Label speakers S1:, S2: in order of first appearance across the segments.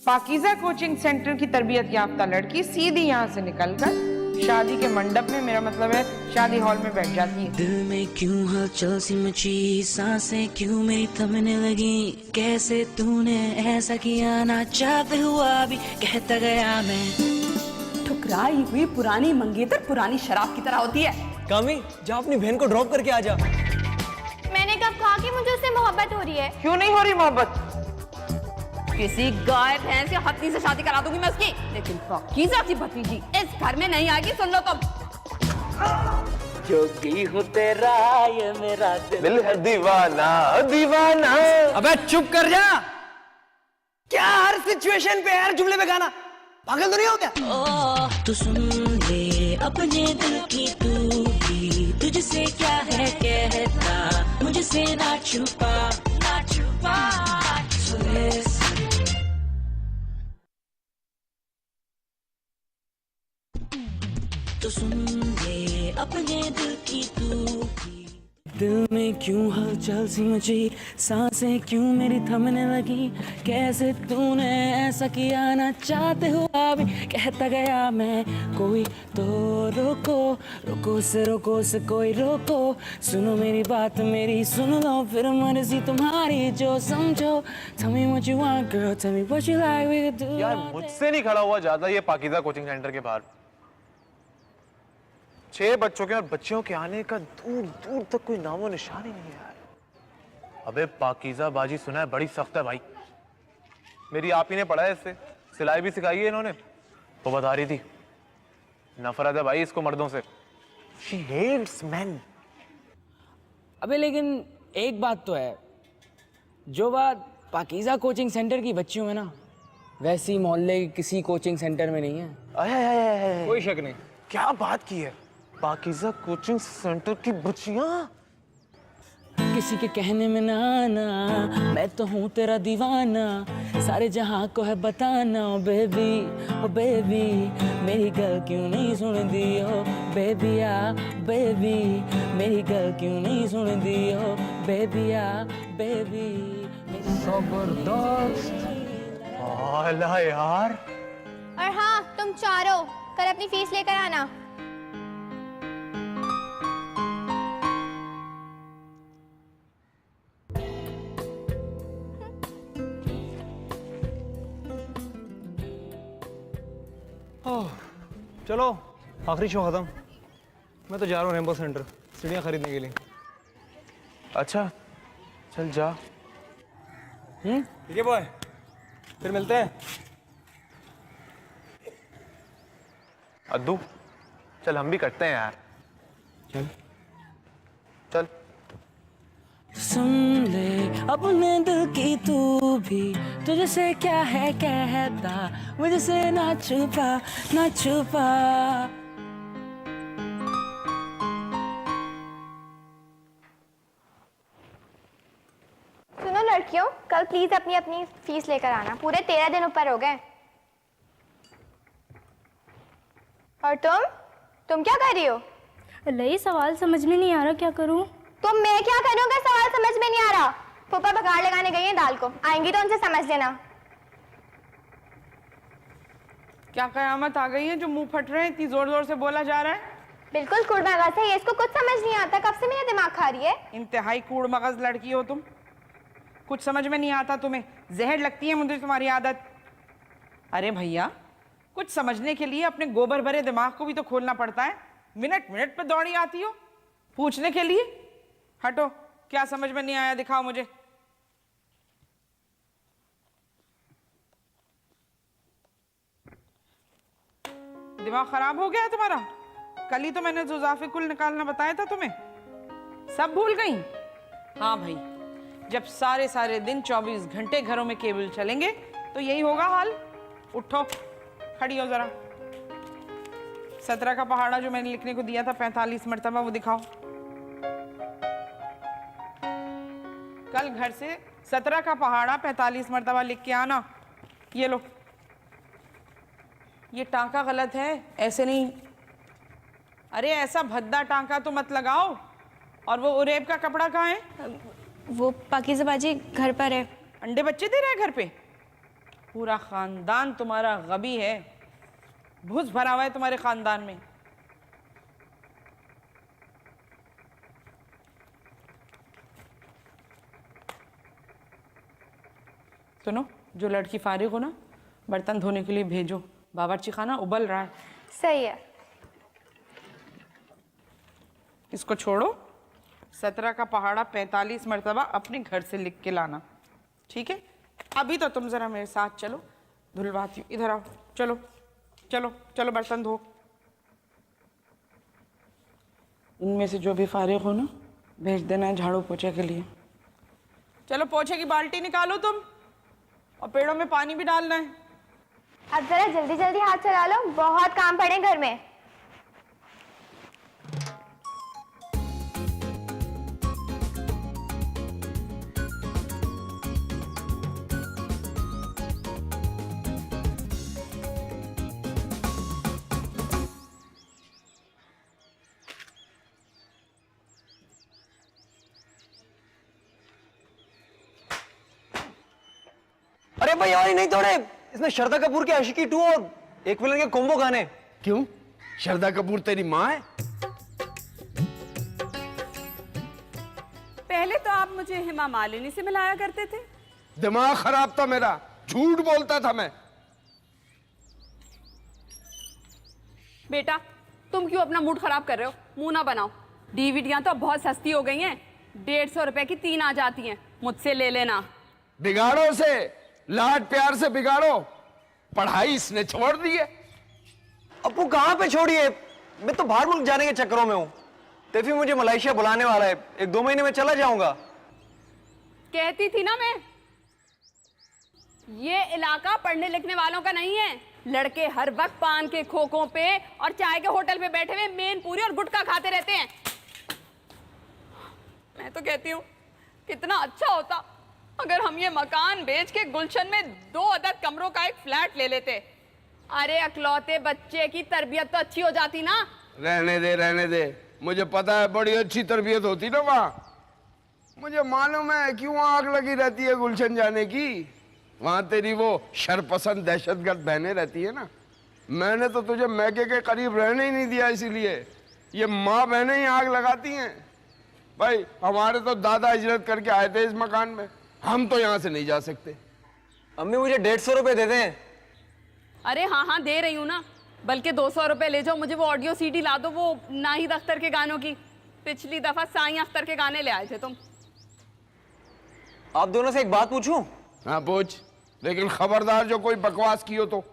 S1: Pakeezah coaching centre की तरबियत याफ्ता लड़की सीधी यहाँ से निकलकर शादी के मंडप में, मेरा मतलब है शादी हॉल में बैठ जाती है।
S2: दिल में क्यों हलचल सी मची, सांसें क्यों मेरी थमने लगी, कैसे तूने ऐसा किया, ना चाहते हुआ भी कहता गया मैं।
S3: ठुकराई हुई पुरानी मंगेतर पुरानी शराब की तरह होती है।
S4: कामी, जा अपनी बहन को ड्रॉप करके आ जा।
S5: मैंने कब कहा कि मुझे उससे मोहब्बत हो रही है?
S1: क्यों नहीं हो रही मोहब्बत?
S3: किसी गाय भैंस या हत्ती से शादी करा दूंगी मैं उसकी, लेकिन पाकीज़ा की भतीजी इस घर में नहीं आएगी। सुन लो तुम।
S2: जोगी हो तेरा ये मेरा
S6: दिल है दीवाना दीवाना।
S4: अबे चुप कर जा। क्या हर सिचुएशन पे हर जुमले पे गाना, पागल तो नहीं हो क्या?
S2: तू सुन ले अपने दिल की तू भी, तुझसे क्या है कहता, मुझसे ना छुपा ना छुपा। तो सुन ले अपने दिल की तू भी। दिल में क्यों हलचल सी मची, सांसें क्यों मेरी थमने लगी, कैसे तूने ऐसा किया, ना चाहते हुआ भी कहता गया मैं। कोई तो रोको, रोको से कोई रोको, सुनो मेरी बात मेरी सुन लो, फिर मर्जी तुम्हारी जो समझो। Tell me what you want girl, tell me what you like, we could do।
S6: यार मुझसे नहीं खड़ा हुआ जाता ये पाकीज़ा कोचिंग सेंटर के बाहर। 6 बच्चों के और बच्चियों के आने का दूर दूर तक कोई नामो निशान ही नहीं है यार। अबे पाकीज़ा बाजी सुना है बड़ी सख्त है भाई। मेरी आप ही ने पढ़ा है इससे, सिलाई भी सिखाई है इन्होंने। वो बता रही थी नफरत है भाई इसको मर्दों से। She hates men।
S7: अबे लेकिन एक बात तो है, जो बात पाकीज़ा कोचिंग सेंटर की बच्चियों में ना, वैसी मोहल्ले की किसी कोचिंग सेंटर में नहीं है।
S4: कोई शक नहीं।
S6: क्या बात की है, पाकीज़ा कोचिंग सेंटर की बच्चियां।
S7: किसी के कहने में ना आना, मैं तो हूँ तेरा दीवाना, सारे जहां को है बताना। ओ बेबी मेरी गल क्यों नहीं सुनती, ओ बेबिया बेबी मेरी गल क्यों नहीं सुनती, ओ बेबिया बेबी।
S6: जबरदस्त आला यार।
S5: और हाँ, तुम चारों कल अपनी फीस लेकर आना।
S4: चलो आखिरी शो खत्म। मैं तो जा रहा हूँ रेनबो सेंटर सीढ़ियाँ खरीदने के लिए।
S6: अच्छा चल जा।
S4: ठीक है बॉय, फिर मिलते हैं।
S6: अद्दू चल हम भी करते हैं यार।
S4: चल
S6: चल।
S2: सुन ले अपने दिल की तू भी, तुझसे क्या है कहता, मुझसे ना छुपा ना छुपा।
S5: सुनो लड़कियों, कल प्लीज अपनी अपनी फीस लेकर आना। पूरे 13 दिन ऊपर हो गए। और तुम क्या कर रही हो?
S8: अल्लाह, सवाल समझ में नहीं आ रहा, क्या करूं?
S5: तो मैं क्या करूँगा? सवाल समझ में नहीं आ रहा। फूफा बघाड़ लगाने गई है दाल को, आएंगी तो उनसे समझ लेना।
S1: क्या कयामत आ गई है जो मुंह फट रहे हैं, इतनी जोर जोर से बोला जा रहा है?
S5: बिल्कुल कूड़ मगज है ये, इसको कुछ समझ नहीं आता। कब से मेरा दिमाग खा रही है।
S1: इंतहाई कूड़ मगज लड़की हो तुम, कुछ समझ में नहीं आता तुम्हें। जहर लगती है मुझे तुम्हारी आदत। अरे भैया, कुछ समझने के लिए अपने गोबर भरे दिमाग को भी तो खोलना पड़ता है। मिनट मिनट पे दौड़ी आती हो पूछने के लिए। हटो, क्या समझ में नहीं आया दिखाओ मुझे। दिमाग खराब हो गया तुम्हारा? कल ही तो मैंने जुज़ाफ़िकुल निकालना बताया था तुम्हें, सब भूल गई? हाँ भाई, जब सारे सारे दिन 24 घंटे घरों में केबल चलेंगे तो यही होगा हाल। उठो, खड़ी हो जरा। 17 का पहाड़ा जो मैंने लिखने को दिया था 45 मरतबा, वो दिखाओ। कल घर से 17 का पहाड़ा 45 मरतबा लिख के आना। ये लो, ये टांका गलत है, ऐसे नहीं। अरे ऐसा भद्दा टांका तो मत लगाओ। और वो उरेब का कपड़ा कहाँ है?
S8: वो पाकीज़ा बाजी घर पर है।
S1: अंडे बच्चे दे रहे हैं घर पे? पूरा खानदान तुम्हारा गबी है, भूस भरा हुआ है तुम्हारे खानदान में। सुनो, जो लड़की फारिग हो ना, बर्तन धोने के लिए भेजो, बावर्ची खाना उबल रहा है।
S5: सही है।
S1: इसको छोड़ो, 17 का पहाड़ा 45 मरतबा अपने घर से लिख के लाना, ठीक है? अभी तो तुम जरा मेरे साथ चलो, धुलवाती हूँ। इधर आओ, चलो चलो चलो, बर्तन धो। इनमें से जो भी फारिग हो ना, भेज देना है झाड़ू पोछे के लिए। चलो, पोछे की बाल्टी निकालो तुम, और पेड़ों में पानी भी डालना है।
S5: अब जरा जल्दी जल्दी हाथ चला लो, बहुत काम पड़े घर में।
S4: अरे भाई और ही नहीं तोड़े, इसमें श्रद्धा कपूर के आशिकी 2 और एक विलन के कॉम्बो गाने।
S9: क्यों? श्रद्धा कपूर तेरी माँ है?
S3: पहले तो आप मुझे हेमा मालिनी से मिलाया करते थे।
S9: दिमाग खराब था मेरा, झूठ बोलता था मैं।
S3: बेटा, तुम क्यों अपना मूड खराब कर रहे हो? मुंह ना बनाओ। डीवीडियां तो बहुत सस्ती हो गई हैं, 150 रुपए की 3 आ जाती हैं। मुझसे ले लेना।
S9: बिगाड़ो से, लाड प्यार से बिगाड़ो। पढ़ाई इसने छोड़ दी है।
S4: अपू कहाँ पे छोड़िए, मैं तो बाहर मुल्क जाने के चक्करों में हूँ। तेफी मुझे मलेशिया बुलाने वाला है, 1-2 महीने में चला जाऊंगा।
S3: कहती थी ना मैं, ये इलाका पढ़ने लिखने वालों का नहीं है। लड़के हर वक्त पान के खोखों पे और चाय के होटल पे बैठे हुए मेन पूरी और गुटखा खाते रहते हैं। मैं तो कहती हूँ, कितना अच्छा होता अगर हम ये मकान बेच के गुलशन में 2 अदद कमरों का एक फ्लैट ले लेते। अरे अकलौते बच्चे की तरबियत तो अच्छी हो जाती ना।
S9: रहने दे, रहने दे। मुझे पता है बड़ी अच्छी तरबियत होती ना वहाँ। मुझे मालूम है क्यों आग लगी रहती है गुलशन जाने की। वहाँ तेरी वो शरपसंद दहशतगर्द बहनें रहती है ना। मैंने तो तुझे मैके के करीब रहने ही नहीं दिया, इसीलिए ये माँ बहनें ही आग लगाती हैं। भाई हमारे तो दादा हिजरत करके आए थे इस मकान में, हम तो यहाँ से नहीं जा सकते।
S4: अम्मी मुझे 150 रुपए दे दें।
S3: अरे हाँ हाँ दे रही हूँ ना, बल्कि 200 रुपए ले जाओ। मुझे वो ऑडियो सीडी ला दो, वो नाहिद अख्तर के गानों की। पिछली दफा साईं अख्तर के गाने ले आए थे तुम।
S4: आप दोनों से एक बात पूछूं?
S9: हाँ पूछ, लेकिन खबरदार जो कोई बकवास की हो तो।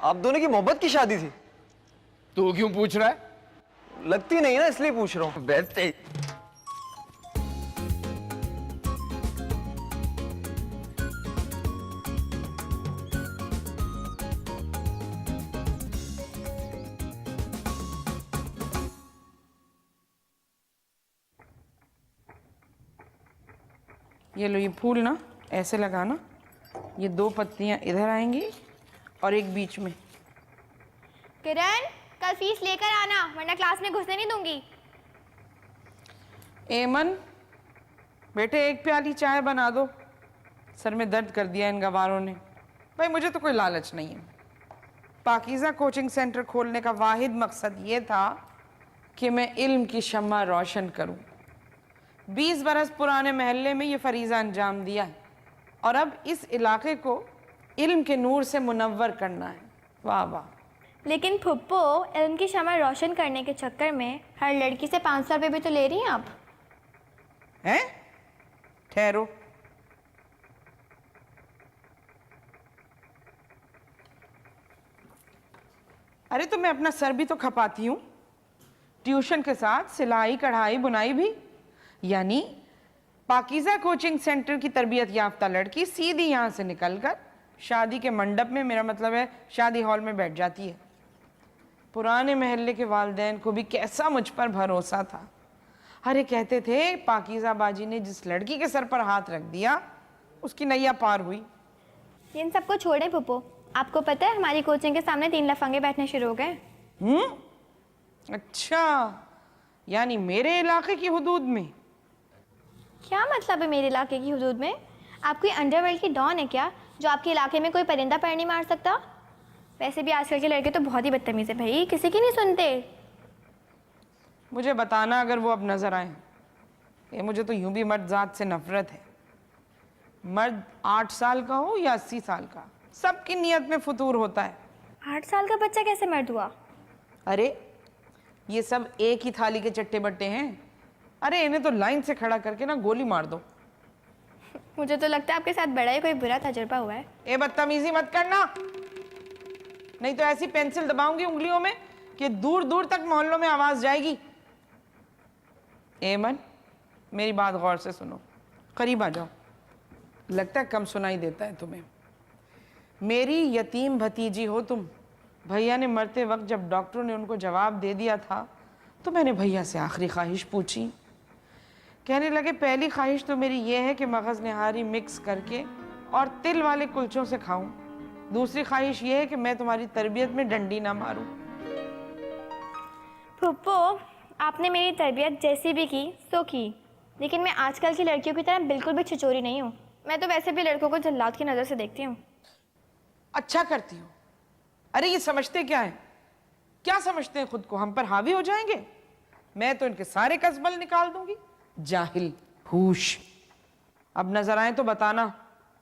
S4: आप दोनों की मोहब्बत की शादी थी?
S9: तू क्यों पूछ रहा है?
S4: लगती नहीं ना, इसलिए पूछ रहा हूँ।
S9: बैठते
S1: ये लो, ये फूल ना ऐसे लगाना, ये 2 पत्तियां इधर आएंगी और एक बीच में।
S5: किरण, कल फीस लेकर आना, वरना क्लास में घुसने नहीं दूंगी।
S1: एमन बेटे, एक प्याली चाय बना दो, सर में दर्द कर दिया इन गवारों ने। भाई मुझे तो कोई लालच नहीं है। पाकीज़ा कोचिंग सेंटर खोलने का वाहिद मकसद ये था कि मैं इल्म की शम्मा रोशन करूं। 20 बरस पुराने महल्ले में ये फरीज़ा अंजाम दिया है और अब इस इलाके को इल्म के नूर से मुनव्वर करना है। वाह वाह।
S5: लेकिन फुप्पो, इल्म की शम्मा रोशन करने के चक्कर में हर लड़की से 500 रुपये भी तो ले रही हैं आप।
S1: हैं? ठहरो, अरे तो मैं अपना सर भी तो खपाती हूँ, ट्यूशन के साथ सिलाई कढ़ाई बुनाई भी। यानी पाकीज़ा कोचिंग सेंटर की तरबियत याफ्ता लड़की सीधी यहाँ से निकलकर शादी के मंडप में, मेरा मतलब है शादी हॉल में बैठ जाती है। पुराने महल्ले के वालिदैन को भी कैसा मुझ पर भरोसा था। अरे कहते थे पाकीज़ा बाजी ने जिस लड़की के सर पर हाथ रख दिया उसकी नैया पार हुई।
S5: इन सबको छोड़े फुप्पो, आपको पता है हमारी कोचिंग के सामने 3 लफंगे बैठने शुरू हो गए।
S1: अच्छा, यानी मेरे इलाके की हुदूद में?
S5: क्या मतलब है मेरे इलाके की हुदूद में? आप कोई अंडरवर्ल्ड की डॉन है क्या, जो आपके इलाके में कोई परिंदा पैर नहीं मार सकता। वैसे भी आजकल के लड़के तो बहुत ही बदतमीज है भाई, किसी की नहीं सुनते।
S1: मुझे बताना अगर वो अब नजर आए। ये मुझे तो यूं भी मर्द जात से नफरत है। मर्द 8 साल का हो या 80 साल का, सबकी नियत में फतूर होता है।
S5: 8 साल का बच्चा कैसे मर्द हुआ?
S1: अरे ये सब एक ही थाली के चट्टे बट्टे हैं। अरे इन्हें तो लाइन से खड़ा करके ना गोली मार दो।
S5: मुझे तो लगता है आपके साथ बड़ा ही कोई बुरा तजुर्बा हुआ है।
S1: ए बदतमीजी मत करना, नहीं तो ऐसी पेंसिल दबाऊंगी उंगलियों में कि दूर दूर तक मोहल्लों में आवाज जाएगी। एमन, मेरी बात गौर से सुनो, करीब आ जाओ। लगता है कम सुनाई देता है तुम्हें। मेरी यतीम भतीजी हो तुम। भैया ने मरते वक्त जब डॉक्टरों ने उनको जवाब दे दिया था तो मैंने भैया से आखिरी ख्वाहिश पूछी। कहने लगे पहली ख्वाहिश तो मेरी ये है कि मगज़ निहारी मिक्स करके और तिल वाले कुलचों से खाऊं। दूसरी ख्वाहिश ये है कि मैं तुम्हारी तरबियत में डंडी ना मारूं।
S5: फुप्पो, आपने मेरी तरबियत जैसी भी की सो की, लेकिन मैं आजकल की लड़कियों की तरह बिल्कुल भी छिचोरी नहीं हूँ। मैं तो वैसे भी लड़कों को जल्लाद की नज़र से देखती हूँ।
S1: अच्छा करती हो। अरे ये समझते क्या है, क्या समझते हैं खुद को, हम पर हावी हो जाएंगे? मैं तो इनके सारे कसबल निकाल दूंगी। जाहिल होश। अब नजर आए तो बताना,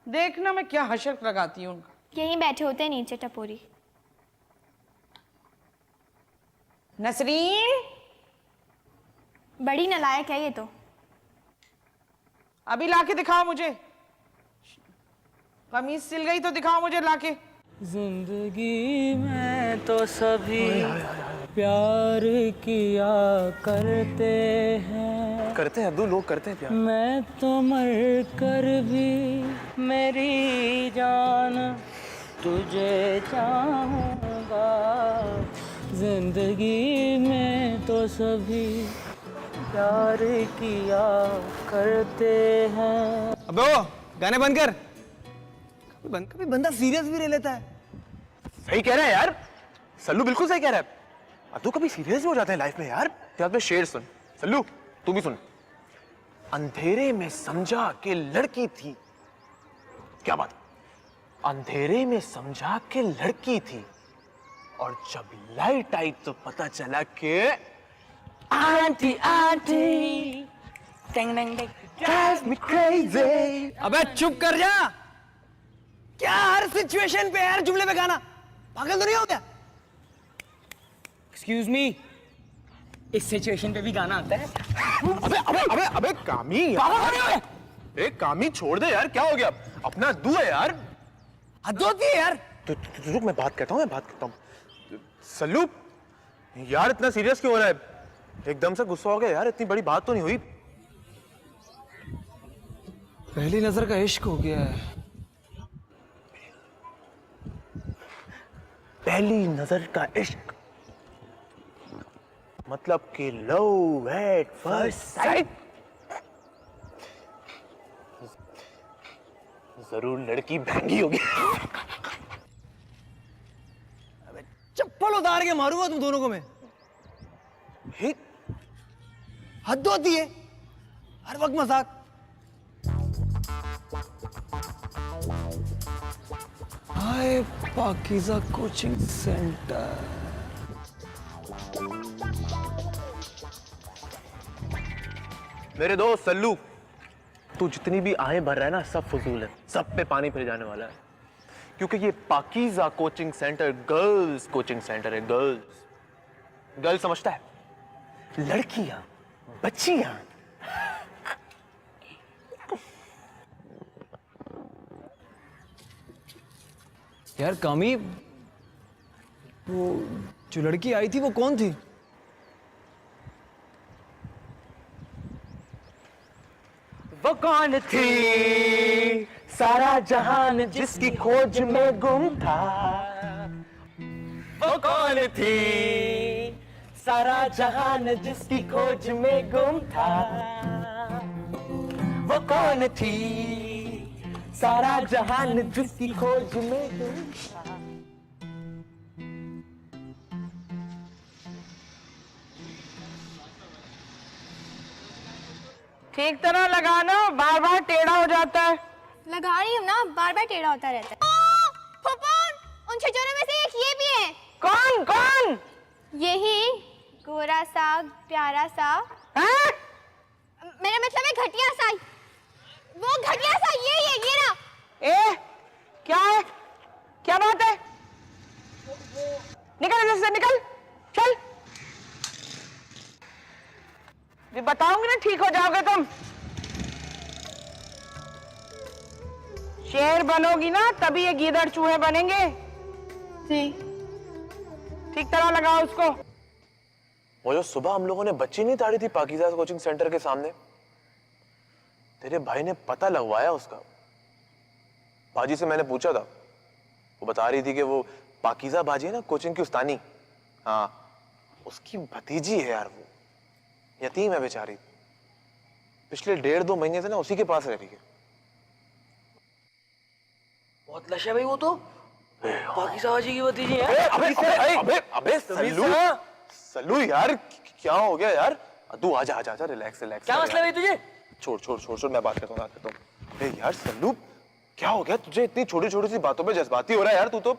S1: देखना मैं क्या हशर लगाती हूँ उनका।
S5: यहीं बैठे होते हैं नीचे टपोरी।
S1: नसरीन,
S5: बड़ी नालायक है ये तो।
S1: अभी लाके दिखाओ मुझे। कमीज सिल गई तो दिखाओ मुझे लाके।
S7: जिंदगी में तो सभी प्यार किया करते हैं।
S6: करते हैं अब्दू, लोग करते हैं प्यार।
S7: मैं तो मर कर भी मेरी जान तुझे चाहूँगा। जिंदगी में तो सभी प्यार किया करते हैं।
S4: अबे वो गाने बंद कर। कभी बंदा सीरियस भी ले लेता है।
S6: सही कह रहा है यार, सल्लू बिल्कुल सही कह रहा है। अब तो कभी सीरियस भी हो जाते हैं लाइफ में यार। याद में शेर सुन, सल्लू तू भी सुन। अंधेरे में समझा कि लड़की थी, क्या बात, अंधेरे में समझा कि लड़की थी, और जब लाइट आई तो पता चला कि
S7: aunty aunty tang tang tang drives me crazy।
S4: अबे चुप कर जा। क्या हर सिचुएशन पे हर जुमले पे गाना, पागल तो नहीं हो गया?
S7: एक्सक्यूज मी, इस सिचुएशन पे भी गाना आता है?
S6: अबे अबे अबे अबे कामी यार, एक कामी छोड़ दे यार, क्या हो गया? अपना दू है यार,
S4: हद होती है यार।
S6: तो रुक, मैं बात करता हूँ। सल्लू यार इतना सीरियस क्यों हो रहा है? एकदम से गुस्सा हो गया यार, इतनी बड़ी बात तो नहीं हुई।
S4: पहली नजर का इश्क हो गया है।
S6: पहली नजर का इश्क मतलब कि लव एट फर्स्ट साइट। जरूर लड़की महंगी होगी।
S4: अबे चप्पल उतार के मारूंगा तुम दोनों को मैं। हद होती है हर वक्त मजाक। हाय पाकीज़ा कोचिंग सेंटर।
S6: मेरे दोस्त सल्लू, तू जितनी भी आएं भर रहा है ना, सब फजूल है, सब पे पानी फिर जाने वाला है। क्योंकि ये Pakeezah coaching centre girls coaching centre है। गर्ल्स समझता है, लड़कियां, बच्चियां।
S4: यार कामी, वो जो लड़की आई थी वो कौन थी?
S7: वो कौन थी सारा जहान जिसकी खोज में गुम था? वो कौन थी सारा जहान जिसकी खोज में गुम था? वो कौन थी सारा जहान जिसकी खोज में गुम था?
S1: ठीक तरह लगाना, बार बार टेढ़ा हो जाता है।
S5: लगा रही हूँ ना, बार बार टेढ़ा होता रहता है। फुफू, उन छिछोरों में से एक ये भी है।
S1: कौन कौन?
S5: यही गोरा सा प्यारा सा।
S1: हाँ?
S5: मेरा मतलब है घटिया सा। वो घटिया सा ये ना।
S1: ए, क्या है? क्या बात है? निकल इधर से, निकल, चल। ये बताऊंगी ना, ठीक हो जाओगे तुम। शेर बनोगी ना तभी ये गीदड़ चूहे बनेंगे।
S5: जी।
S1: ठीक तरह लगाओ उसको।
S6: वो जो सुबह हम लोगों ने बच्ची नहीं ताड़ी थी पाकीज़ा कोचिंग सेंटर के सामने, तेरे भाई ने पता लगवाया उसका। बाजी से मैंने पूछा था, वो बता रही थी कि वो पाकीज़ा बाजी है ना कोचिंग की उस्तानी, हाँ उसकी भतीजी है यार। वो यतीम है बेचारी, पिछले 1.5-2 महीने से ना उसी के पास रह रही है।
S7: बहुत लश है भाई वो तो। पाकीज़ा बाजी की भतीजी है।
S6: अबे सल्लू यार, क्या हो गया यार? तू आजा, रिलैक्स।
S7: क्या मसला है तुझे?
S6: छोड़, मैं बात करता हूँ। अरे यार सल्लू, क्या हो गया तुझे? इतनी छोटी छोटी सी बातों पे जज्बाती हो रहा है यार तू तो।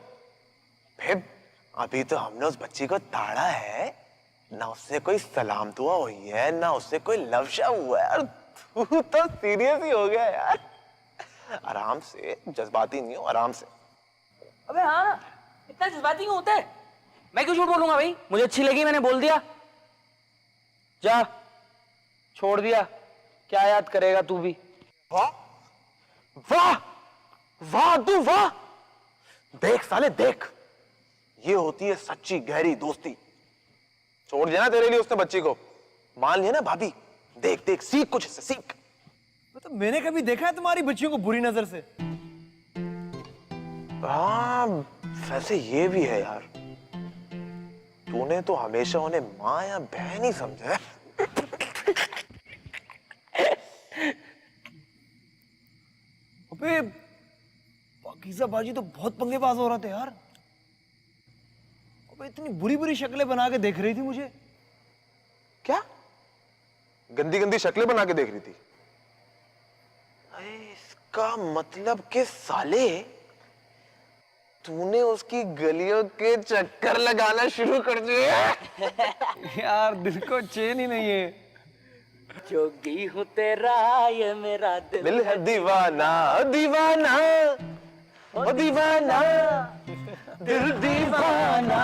S6: फिर अभी तो हमने उस बच्ची को ताड़ा है ना, उससे कोई सलाम दुआ हुई है ना उससे कोई लफ्जा हुआ है यार। तू तो सीरियस ही हो गया यार। आराम से, जज्बाती नहीं हो, आराम से।
S7: अबे हाँ, इतना जज्बाती क्यों होता है? मैं क्यों झूठ बोलूंगा भाई? मुझे अच्छी लगी, मैंने बोल दिया। जा, छोड़ दिया, क्या याद करेगा तू भी।
S6: वाह वाह वाह तू वाह! देख साले देख, ये होती है सच्ची गहरी दोस्ती। छोड़ दिया ना तेरे लिए उसने बच्ची को, मान लिया ना भाभी। देख सीख कुछ इससे, सीख।
S4: मतलब मैंने कभी देखा है तुम्हारी बच्चियों को बुरी नजर से?
S6: हाँ वैसे ये भी है यार, तूने तो हमेशा उन्हें माँ या बहन ही समझा है।
S4: अबे पाकीज़ा बाजी तो बहुत पंगेबाज हो रहा था यार। अबे इतनी बुरी बुरी शक्लें बना के देख रही थी मुझे।
S6: क्या गंदी गंदी शक्लें बना के देख रही थी? अरे इसका मतलब कि साले तूने उसकी गलियों के चक्कर लगाना शुरू कर दिए।
S4: यार दिल को चैन ही नहीं है।
S7: जोगी हूँ तेरा ये मेरा
S6: दिल है दीवाना दीवाना ओ दीवाना, दिल दीवाना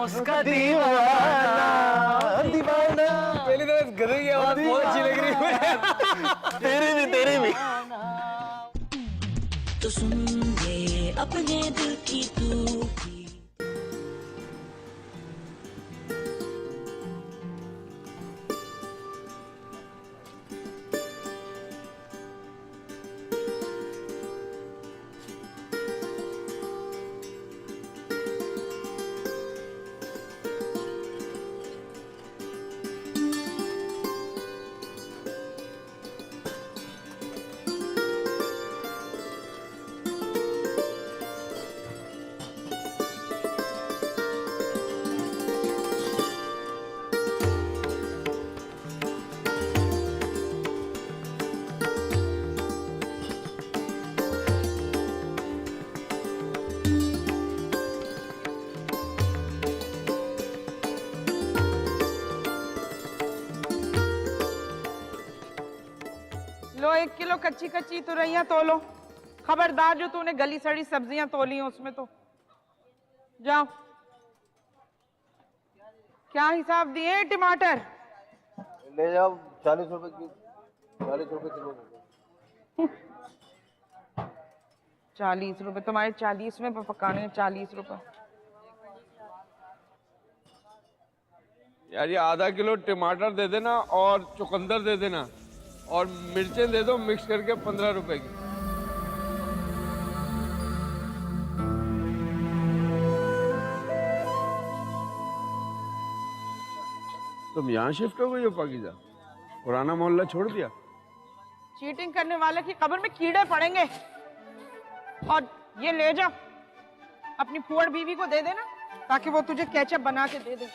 S6: उसका दीवाना दीवाना।
S4: पहली तरह गधे की आवाज बहुत अच्छी लग रही है।
S6: तेरे भी।
S2: तो सुन ले अपने दिल की तू भी।
S1: लो 1 किलो कच्ची तुरैया तोलो। खबरदार जो तूने गली सड़ी सब्जियां तोली हैं उसमें तो। जाओ। क्या हिसाब दिए टमाटर?
S4: ले जाओ 40 रुपए की, 40 रुपए किलो।
S1: 40 रुपए तुम्हारे 40 में पकाने हैं 40 रुपए।
S9: यार ये आधा किलो टमाटर दे देना और चुकंदर दे देना और मिर्चें दे दो मिक्स करके 15 रुपए की। तुम यहाँ शिफ्ट हो गई हो पाकीज़ा? पुराना मोहल्ला छोड़ दिया?
S1: चीटिंग करने वाले की कब्र में कीड़े पड़ेंगे। और ये ले जा, अपनी फुअड़ बीवी को दे देना ताकि वो तुझे केचप बना के दे दे।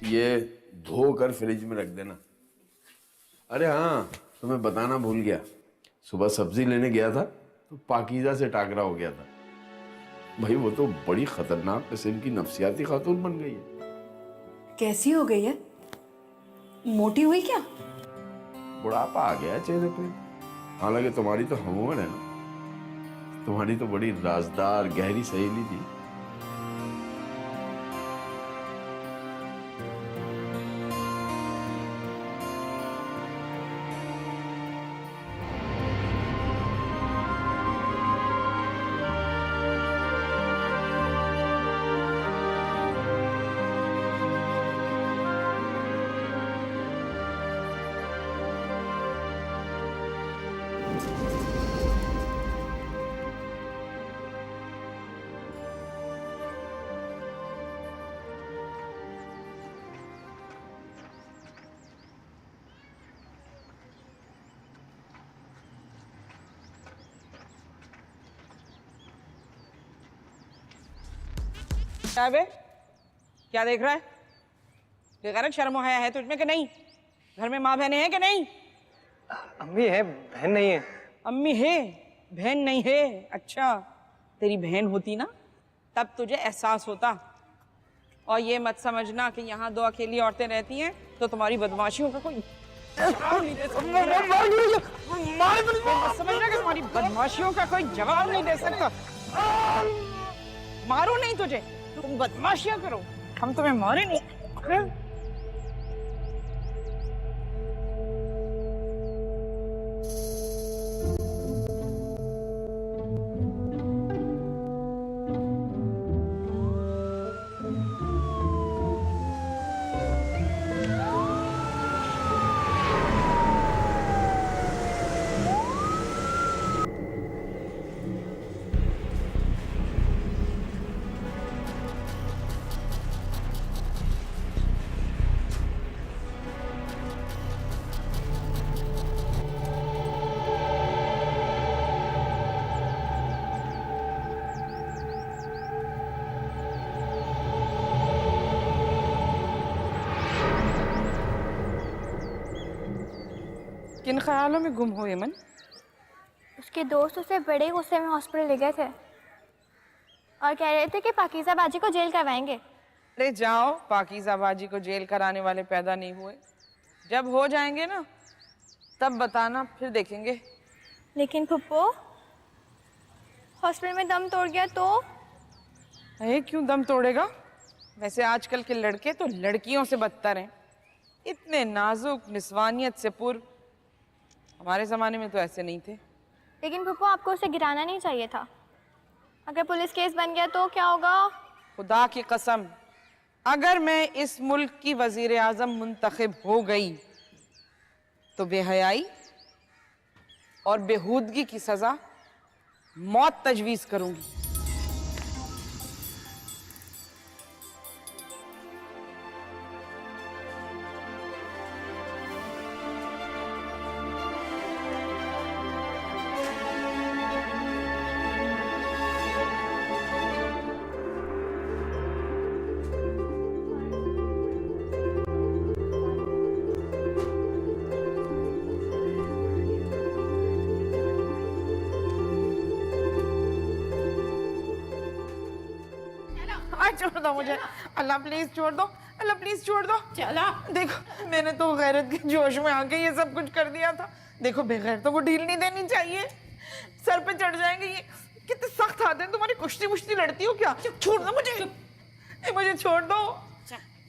S9: ये धोकर फ्रिज में रख देना। अरे हाँ, तुम्हें बताना भूल गया, सुबह सब्जी लेने गया था तो पाकीज़ा से टाकरा हो गया था। भाई वो तो बड़ी खतरनाक किस्म की नफसियाती खातून बन गई है।
S10: कैसी हो गई है? मोटी हुई क्या?
S9: बुढ़ापा आ गया है चेहरे पे। हालांकि तुम्हारी तो हम उम्र है ना, तुम्हारी तो बड़ी राजदार गहरी सहेली थी।
S1: क्या बे, क्या देख रहा है? बेकार शर्म हया है तुझमें कि नहीं? घर में माँ बहनें हैं कि नहीं?
S4: अम्मी है, बहन नहीं है।
S1: अम्मी है, बहन नहीं है। अच्छा, तेरी बहन होती ना तब तुझे एहसास होता। और ये मत समझना कि यहाँ दो अकेली औरतें रहती हैं तो तुम्हारी बदमाशियों का कोई जवाब नहीं दे सकता। मत समझना कि तुम्हारी बदमाशियों का कोई जवाब नहीं दे सकता। मारो नहीं तुझे, तुम बदमाशियां करो, हम तुम्हें मारे नहीं। किन ख्यालों में गुम हो यमन?
S5: उसके दोस्त उसे बड़े गुस्से में हॉस्पिटल ले गए थे और कह रहे थे कि पाकीज़ा बाजी को जेल करवाएंगे।
S1: ले जाओ, पाकीज़ा बाजी को जेल कराने वाले पैदा नहीं हुए। जब हो जाएंगे ना तब बताना, फिर देखेंगे।
S5: लेकिन फुप्पो, हॉस्पिटल में दम तोड़ गया तो?
S1: अरे क्यों दम तोड़ेगा? वैसे आजकल के लड़के तो लड़कियों से बदतर हैं, इतने नाजुक, निस्वानियत से पूर्व। हमारे ज़माने में तो ऐसे नहीं थे।
S5: लेकिन फुप्पो, आपको उसे गिराना नहीं चाहिए था। अगर पुलिस केस बन गया तो क्या होगा?
S1: खुदा की कसम, अगर मैं इस मुल्क की वजीर आज़म मुंतखब हो गई तो बेहयाई और बेहूदगी की सज़ा मौत तजवीज़ करूंगी। छोड़ दो मुझे, अल्लाह प्लीज छोड़ दो, अल्लाह प्लीज छोड़ दो। चला देखो, मैंने तो गैरत के जोश में आके ये सब कुछ कर दिया था। देखो, बेगैरतों को ढील नहीं देनी चाहिए, सर पे चढ़ जाएंगे ये। कितने सख्त हाथ हैं तुम्हारी, कुश्ती मुश्ती लड़ती हो क्या? छोड़ दो मुझे, मुझे छोड़ दो,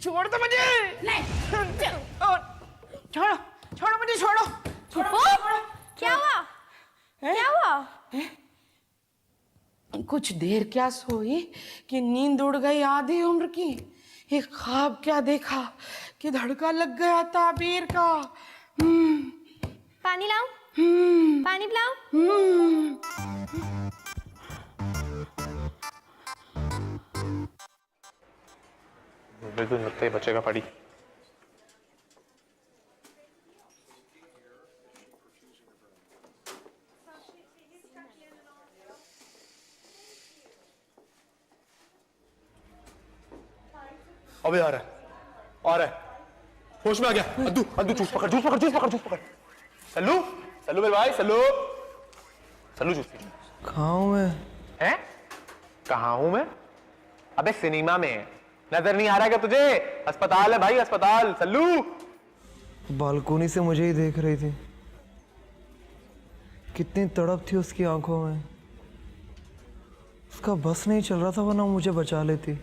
S1: छोड़ दो मुझे। छोड़ो छोड़ो मुझे, छोड़ो।
S5: क्या हुआ? क्या हुआ?
S1: कुछ देर क्या सोई कि नींद उड़ गई आधी उम्र की। एक ख्वाब क्या देखा कि धड़का लग गया ताबीर का।
S5: पानी लाऊं? पानी पिलाऊं?
S6: बिल्कुल लगता है बच्चे का पड़ी।
S4: अबे आ रहा है,
S6: और है होश में आ गया। अद्दू अद्दू जूस पकड़ जूस पकड़ जूस पकड़ जूस पकड़। सल्लू सल्लू मेरे भाई सल्लू सल्लू जूस पी।
S4: कहाँ हूँ मैं?
S6: हैं? कहाँ हूँ मैं? अबे सिनेमा में है, नजर नहीं आ रहा क्या तुझे? अस्पताल है भाई अस्पताल। सल्लू
S4: बालकोनी से मुझे ही देख रही थी, कितनी तड़प थी उसकी आंखों में। उसका बस नहीं चल रहा था वरना मुझे बचा लेती।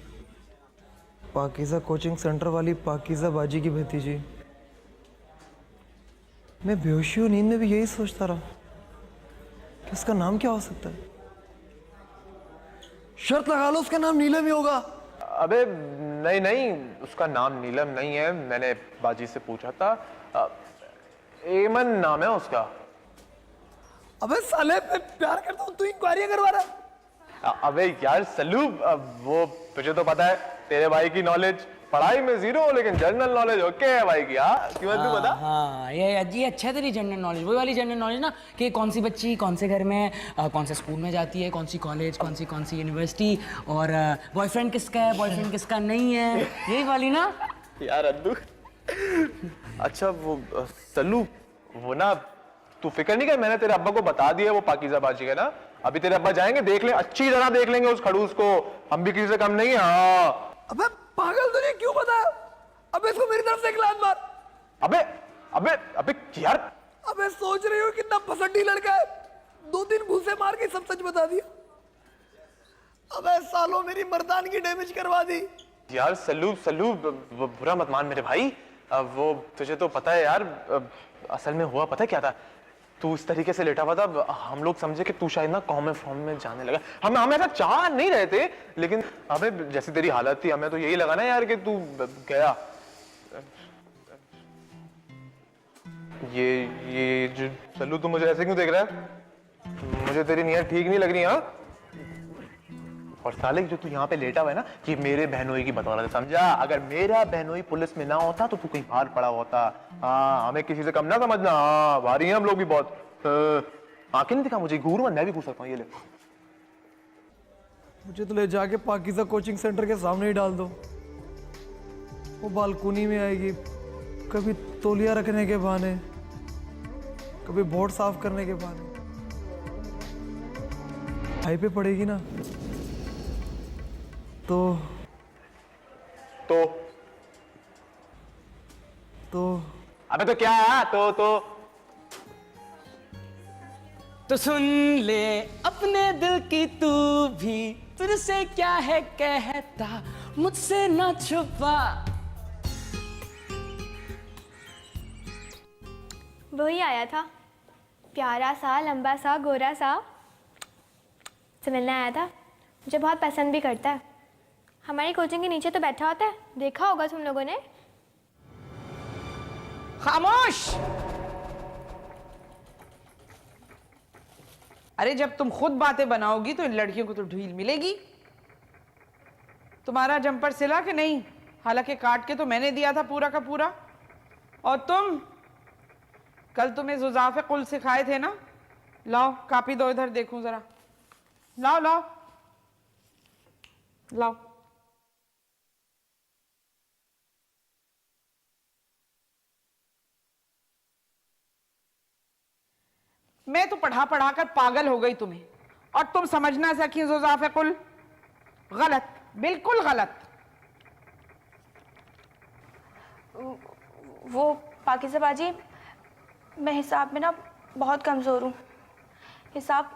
S4: पाकीज़ा कोचिंग सेंटर वाली पाकीज़ा बाजी की भतीजी। मैं बेहोशी नींद में भी यही सोचता रहा कि उसका नाम क्या हो सकता है। शर्त लगा लो उसका नाम नीलम ही होगा।
S6: अबे नहीं नहीं, उसका नाम नीलम नहीं है, मैंने बाजी से पूछा था। एमन नाम है उसका।
S4: अबे साले मैं प्यार करता हूँ, तू इंक्वायरी करवा रहा।
S6: अबे यार सल्लू, वो तुझे तो पता है तेरे भाई की नॉलेज पढ़ाई में जीरो, लेकिन जनरल नॉलेज ओके है भाई की। क्यों तू बता?
S7: हाँ ये अच्छा तेरी जनरल नॉलेज, वही वाली जनरल नॉलेज ना कि कौन सी बच्ची कौन से घर में कौन से स्कूल में जाती है, कौन सी कॉलेज कौन सी यूनिवर्सिटी, और बॉयफ्रेंड किसका है बॉयफ्रेंड किसका नहीं है, यही वाली ना
S6: यार अद्दू। अच्छा वो सल्लू, वो ना तू फिक्र नहीं कर, मैंने तेरे अब्बा को बता दिया वो पाकीज़ा बाजी का ना। अभी तेरे अब्बा जाएंगे, देख ले अच्छी तरह देख लेंगे उस खड़ूस को, हम भी किसी से कम नहीं है। हाँ
S4: अबे पागल तुझे क्यों बताया? अबे इसको मेरी तरफ से एक लात मार।
S6: अबे अबे अबे यार,
S4: अबे सोच रही हो कितना पसंदी लड़का है, 2-3 घूसे मार के सब सच बता दिया। अबे सालों मेरी मर्दानगी डैमेज करवा दी।
S6: यार सल्लू सल्लू बुरा मत मान मेरे भाई। वो तुझे तो पता है यार, असल में हुआ पता है क्या था? तू इस तरीके से लेटा हुआ था, हम लोग समझे कि तू शायद ना कॉमन फॉर्म में जाने लगा। हम ऐसा चाह नहीं रहे थे, लेकिन अबे जैसी तेरी हालत थी हमें तो यही लगा ना यार कि तू गया। ये जो सल्लू, तू मुझे ऐसे क्यों देख रहा है? मुझे तेरी नीयत ठीक नहीं लग रही। हाँ, और साले जो तू यहाँ पे लेटा हुआ है ना, ये मेरे बहनोई की बतौलत है, समझा? अगर मेरा बहनोई पुलिस में ना होता तो तू कहीं बाहर पड़ा होता। हाँ, हमें किसी से कम ना समझना। हाँ, भारी हैं हम लोग भी बहुत। आंखें नहीं दिखा मुझे, घूर मैं भी घूर सकता हूँ। ये ले,
S4: मुझे तो ले जाके पाकीज़ा कोचिंग सेंटर के सामने ही डाल दो। वो बालकोनी में आएगी, कभी तौलिया रखने के बहाने, कभी बोर्ड साफ करने के बहाने। भाई पे पड़ेगी ना तो
S6: अबे तो क्या है?
S7: तो सुन ले अपने दिल की तू भी, तुझसे क्या है कहता मुझसे ना छुपा।
S5: वही आया था, प्यारा सा लंबा सा गोरा सा, से मिलने आया था। मुझे बहुत पसंद भी करता है। हमारी कोचिंग के नीचे तो बैठा होता है, देखा होगा तुम लोगों ने।
S1: खामोश! अरे जब तुम खुद बातें बनाओगी तो इन लड़कियों को तो ढील मिलेगी। तुम्हारा जंपर सिला कि नहीं? हालांकि काट के तो मैंने दिया था पूरा का पूरा। और तुम, कल तुम्हें जुज़ाफ़े कुल सिखाए थे ना? लाओ कापी दो, इधर देखूं जरा। लाओ लाओ लाओ। मैं तो पढ़ा पढ़ा कर पागल हो गई तुम्हें, और तुम समझ ना सकी जुज़ाफ़े कुल। गलत, बिल्कुल गलत।
S5: वो पाकीज़ा बाजी, मैं हिसाब में ना बहुत कमज़ोर हूँ। हिसाब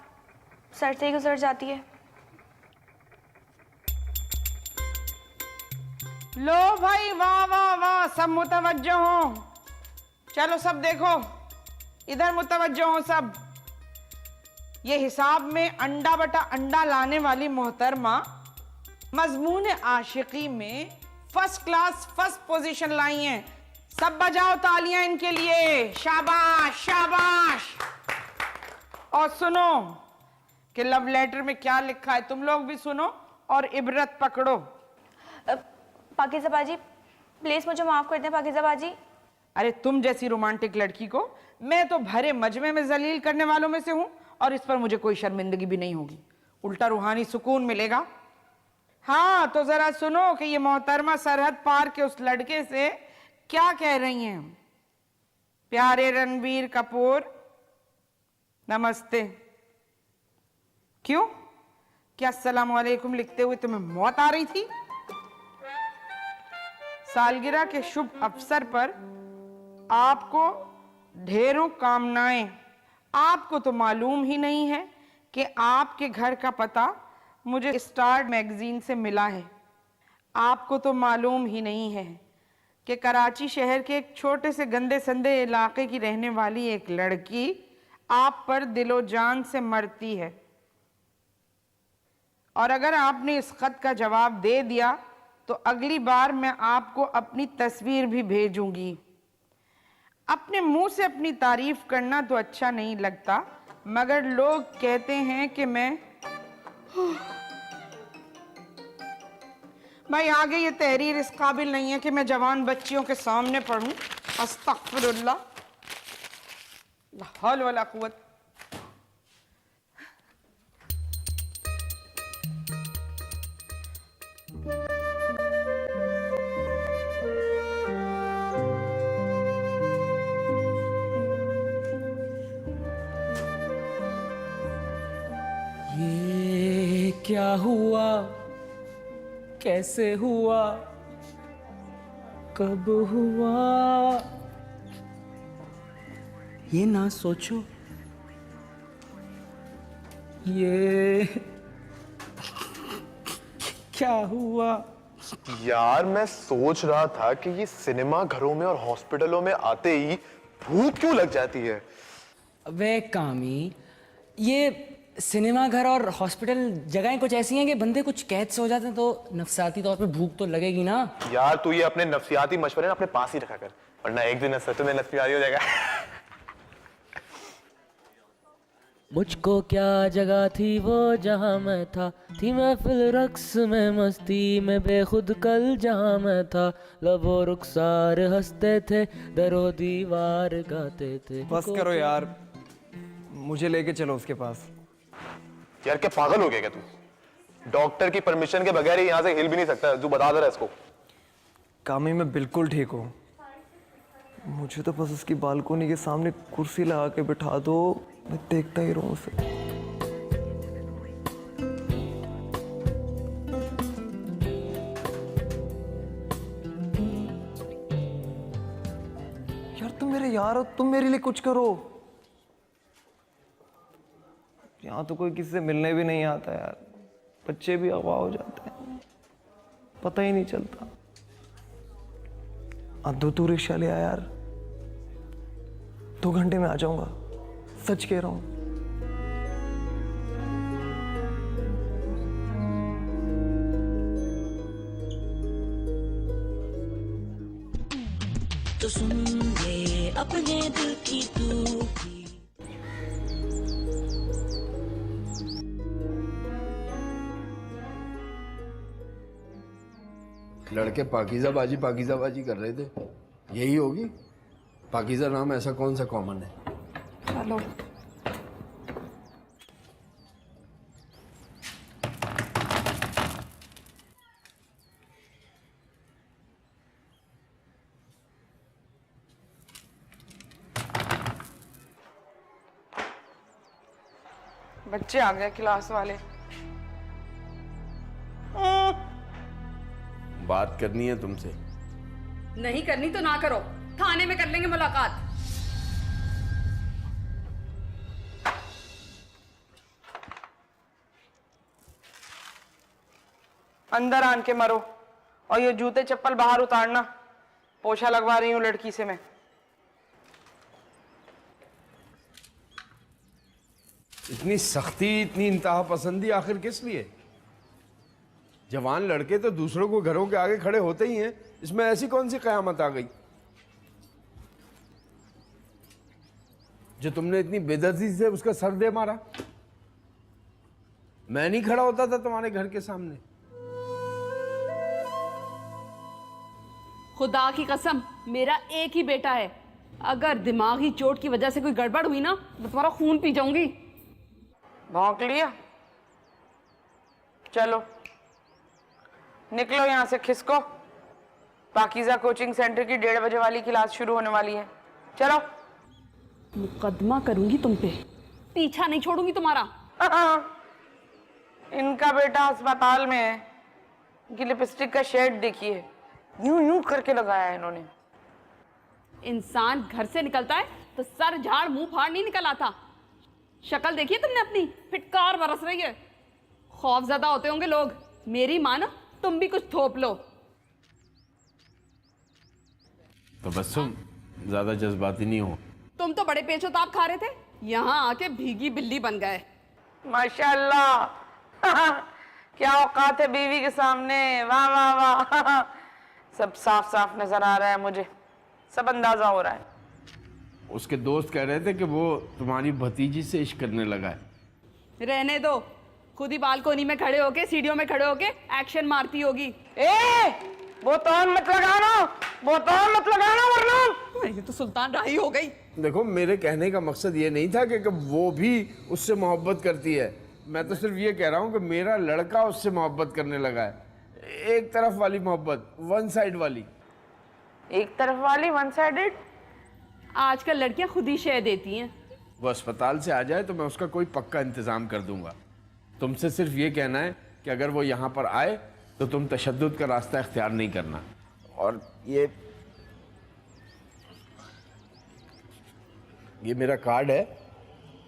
S5: सर से ही गुजर जाती है।
S1: लो भाई, वाह वाह वाह, सब मुतवज्जो हो। चलो सब देखो, इधर मुतवज्जो हो सब। ये हिसाब में अंडा बटा अंडा लाने वाली मोहतरमा मजमून आशिकी में फर्स्ट क्लास फर्स्ट पोजीशन लाई हैं। सब बजाओ तालियां इनके लिए। शाबाश शाबाश। और सुनो कि लव लेटर में क्या लिखा है, तुम लोग भी सुनो और इबरत पकड़ो।
S5: पाकीज़ा बाजी प्लीज मुझे माफ कर दें। पाकीज़ा बाजी,
S1: अरे तुम जैसी रोमांटिक लड़की को मैं तो भरे मजमे में जलील करने वालों में से हूं, और इस पर मुझे कोई शर्मिंदगी भी नहीं होगी, उल्टा रूहानी सुकून मिलेगा। हाँ तो जरा सुनो कि ये मोहतरमा सरहद पार के उस लड़के से क्या कह रही हैं। प्यारे रणबीर कपूर, नमस्ते। क्यों, क्या अस्सलाम वालेकुम लिखते हुए तुम्हें मौत आ रही थी? सालगिरह के शुभ अवसर पर आपको ढेरों कामनाएं। आपको तो मालूम ही नहीं है कि आपके घर का पता मुझे स्टार मैगजीन से मिला है। आपको तो मालूम ही नहीं है कि कराची शहर के एक छोटे से गंदे संदे इलाके की रहने वाली एक लड़की आप पर दिलो जान से मरती है। और अगर आपने इस खत का जवाब दे दिया तो अगली बार मैं आपको अपनी तस्वीर भी भेजूंगी। अपने मुंह से अपनी तारीफ करना तो अच्छा नहीं लगता, मगर लोग कहते हैं कि मैं भाई आगे ये तहरीर इस काबिल नहीं है कि मैं जवान बच्चियों के सामने पढ़ूं। अस्तगफिरुल्लाह, ला हौल वला कुव्वत।
S7: ये क्या हुआ, कैसे हुआ, कब हुआ, ये ना सोचो। ये क्या हुआ?
S6: यार मैं सोच रहा था कि ये सिनेमा घरों में और हॉस्पिटलों में आते ही भूख क्यों लग जाती है।
S7: वे कामी, ये सिनेमा घर और हॉस्पिटल जगहें कुछ ऐसी हैं कि बंदे कुछ कैद से हो जाते हैं तो नफसियाती तौर पे भूख तो लगेगी ना।
S6: यार तू ये अपने नफ्सियाती मशवरे ना अपने पास ही रखा कर, वरना एक दिन सच में नफ्सियाती हो जाएगा।
S7: मुझको क्या जगह थी वो जहां मैं था, थी महफिल रक्स में मस्ती में बेखुद कल जहां मैं था, लबो रुखसार हंसते थे, दरो दीवार गाते थे।
S4: बस करो यार, मुझे लेके चलो उसके पास।
S6: यार क्या पागल हो गया क्या तू? डॉक्टर की परमिशन के बगैर ही यहाँ से हिल भी नहीं सकता। तू बता दे रहा इसको।
S4: कामी मैं बिल्कुल ठीक हूँ, मुझे तो बस उसकी बालकोनी के सामने कुर्सी लगा के बिठा दो, मैं देखता ही रहूं उसे। यार तुम मेरे यार हो, तुम मेरे लिए कुछ करो। यहाँ तो कोई किसी से मिलने भी नहीं आता यार, बच्चे भी अगवा हो जाते हैं, पता ही नहीं चलता। अब तू रिक्शा ले आ यार, 2 घंटे में आ जाऊंगा, सच कह रहा हूं।
S2: तो सुन ले अपने दिल की तू भी।
S9: लड़के पाकीज़ा बाजी कर रहे थे, यही होगी। पाकीज़ा नाम ऐसा कौन सा कॉमन है?
S1: चलो बच्चे आ गए क्लास वाले।
S9: बात करनी है तुमसे।
S3: नहीं करनी तो ना करो, थाने में कर लेंगे मुलाकात।
S1: अंदर आन के मरो, और ये जूते चप्पल बाहर उतारना, पोछा लगवा रही हूँ लड़की से मैं।
S9: इतनी सख्ती, इतनी इंतहा पसंदी आखिर किस लिए? जवान लड़के तो दूसरों को घरों के आगे खड़े होते ही हैं, इसमें ऐसी कौन सी कयामत आ गई जो तुमने इतनी बेदर्दी से उसका सर दे मारा? मैं नहीं खड़ा होता था तुम्हारे घर के सामने।
S3: खुदा की कसम, मेरा एक ही बेटा है। अगर दिमागी चोट की वजह से कोई गड़बड़ हुई ना तो तुम्हारा खून पी जाऊंगी।
S1: भौंक लिया? चलो निकलो यहाँ से, खिसको। पाकीज़ा कोचिंग सेंटर की 1:30 बजे वाली क्लास शुरू होने वाली है। चलो।
S3: मुकदमा करूंगी तुम पे, पीछा नहीं छोड़ूंगी तुम्हारा।
S1: इनका बेटा अस्पताल में है, इनकी लिपस्टिक का शेड देखिए, यूं यूं करके लगाया है इन्होंने।
S3: इंसान घर से निकलता है तो सर झाड़ मुंह फाड़ नहीं निकल आता। शक्ल देखिए तुमने अपनी, फिटकार बरस रही है। खौफजदा होते होंगे लोग। मेरी मानो तुम भी कुछ थोप लो।
S9: तबस्सुम, ज्यादा जज्बाती नहीं हो।
S3: तुम तो बड़े पेचोताप खा रहे थे, यहाँ आके भीगी बिल्ली बन गए।
S1: माशाल्लाह। क्या औकात है बीवी के सामने, वाह वाह वाह। सब साफ साफ नजर आ रहा है मुझे, सब अंदाजा हो रहा है।
S9: उसके दोस्त कह रहे थे कि वो तुम्हारी भतीजी से इश्क करने लगा है।
S3: रहने दो, खुद ही बालकोनी में खड़े होके, सीढ़ियों में खड़े होके एक्शन मारती होगी।
S1: बोतल मत लगाना, बोतल मत लगाना वरना।
S3: ये तो सुल्तान राही हो गई।
S9: देखो, मेरे कहने का मकसद ये नहीं था कि वो भी उससे मोहब्बत करती है। मैं तो सिर्फ ये कह रहा हूँ कि मेरा लड़का उससे मोहब्बत करने लगा है। एक तरफ वाली मोहब्बत, वन साइड वाली।
S1: एक तरफ वाली, वन साइडेड।
S3: आजकल लड़कियां खुद ही शय देती हैं।
S9: वो अस्पताल से आ जाए तो मैं उसका कोई पक्का इंतजाम कर दूंगा। तुमसे सिर्फ ये कहना है कि अगर वो यहाँ पर आए तो तुम तशद्दुद का रास्ता इख्तियार नहीं करना। और ये मेरा कार्ड है,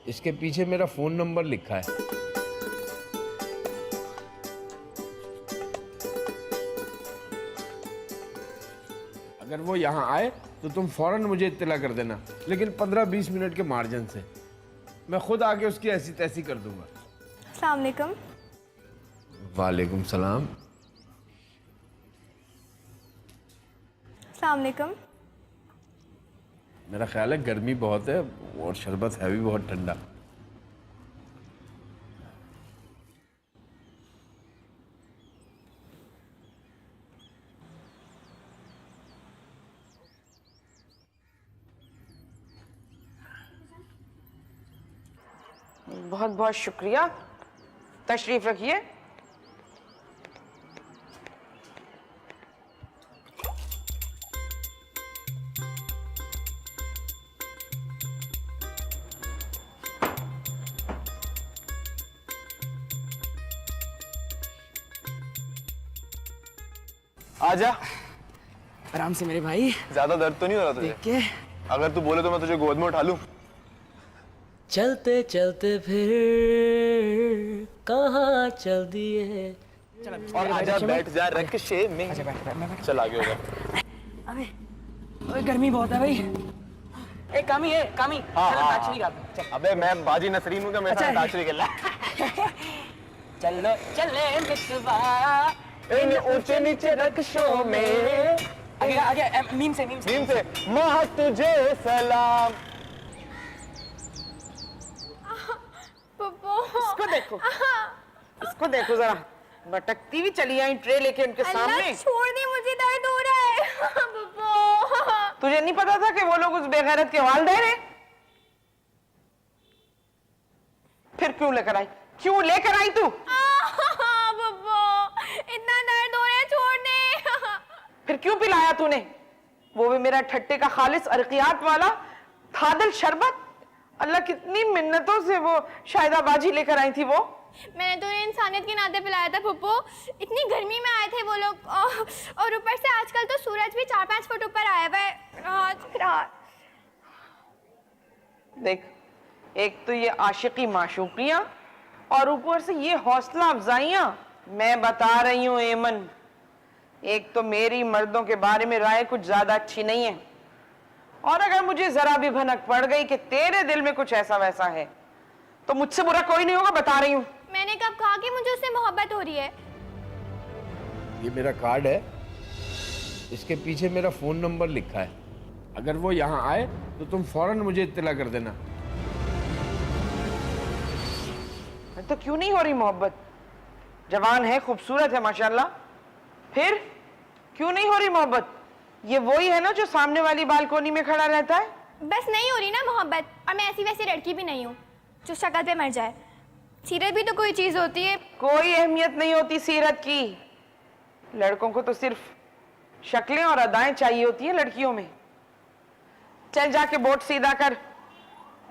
S9: इसके पीछे मेरा फ़ोन नंबर लिखा है। अगर वो यहाँ आए तो तुम फौरन मुझे इत्तला कर देना, लेकिन 15-20 मिनट के मार्जिन से। मैं खुद आके उसकी ऐसी तैसी कर दूंगा।
S5: अस्सलाम वालेकुम।
S9: वालेकुम सलाम।
S5: अस्सलाम वालेकुम।
S9: मेरा ख्याल है गर्मी बहुत है और शरबत है भी बहुत ठंडा।
S1: बहुत बहुत शुक्रिया, तशरीफ रखिए।
S6: आजा।
S7: आराम से मेरे भाई।
S6: ज्यादा दर्द तो नहीं हो रहा तुझे?
S7: देख के
S6: अगर तू बोले तो मैं तुझे गोद में उठा लूं।
S7: चलते चलते फिर कहाँ चल दिए।
S6: और आजा, बैठ जा रक्शे में। चल आगे हो जा।
S7: अबे ओए गर्मी बहुत है भाई। ए कामी है, कामी अंताक्षरी गाते।
S6: अबे मैं बाजी नसरीन हूँ, क्या मेरे साथ अंताक्षरी खेल रहा है?
S7: चलो चले मितवा
S6: इन ऊंचे नीचे रक्शों में।
S7: आगे आगे मीम से
S6: माँ तुझे सलाम।
S1: इसको देखो, इसको देखो जरा, भटकती हुई चली आई ट्रे लेके उनके सामने।
S5: छोड़ दे, मुझे दर्द हो रहा है। पप्पू,
S1: तुझे नहीं पता था कि वो लोग उस बेगैरत के वालिदैन हैं? फिर क्यों लेकर आई, क्यों लेकर आई तू?
S5: पप्पू, इतना दर्द हो रहा है, छोड़ दे।
S1: फिर क्यों पिलाया तूने? वो भी मेरा ठट्टे का खालिस अरकियात वाला थादल शरबत। अल्लाह, कितनी मिन्नतों से वो शायदाबाजी लेकर आई थी वो।
S5: मैंने तो उन्हें इंसानियत के नाते पिलाया था पप्पू। इतनी गर्मी में आए थे वो लोग, और ऊपर से आजकल तो सूरज भी 4-5 फुट ऊपर आया हुआ है। रात
S1: देख, एक तो ये आशिकी माशूकियां और ऊपर से ये हौसला अफजाइयां। मैं बता रही हूँ एमन, एक तो मेरी मर्दों के बारे में राय कुछ ज्यादा अच्छी नहीं है, और अगर मुझे जरा भी भनक पड़ गई कि तेरे दिल में कुछ ऐसा वैसा है तो मुझसे बुरा कोई नहीं होगा, बता रही हूँ।
S5: मैंने कब कहा कि मुझे उससे मोहब्बत हो रही है?
S9: ये मेरा कार्ड है, इसके पीछे मेरा फ़ोन नंबर लिखा है। अगर वो यहाँ आए तो तुम फौरन मुझे इत्तला कर देना।
S1: तो क्यों नहीं हो रही मोहब्बत? जवान है, खूबसूरत है माशाल्लाह, फिर क्यों नहीं हो रही मोहब्बत? ये वही है ना जो सामने वाली बालकोनी में खड़ा रहता है?
S5: बस नहीं हो रही ना मोहब्बत, और मैं ऐसी वैसी लड़की भी नहीं हूँ जो शक्ल पे मर जाए। सीरत भी तो कोई चीज होती है।
S1: कोई अहमियत नहीं होती सीरत की। लड़कों को तो सिर्फ शक्लें और अदाएं चाहिए होती है लड़कियों में। चल जाके बोर्ड सीधा कर।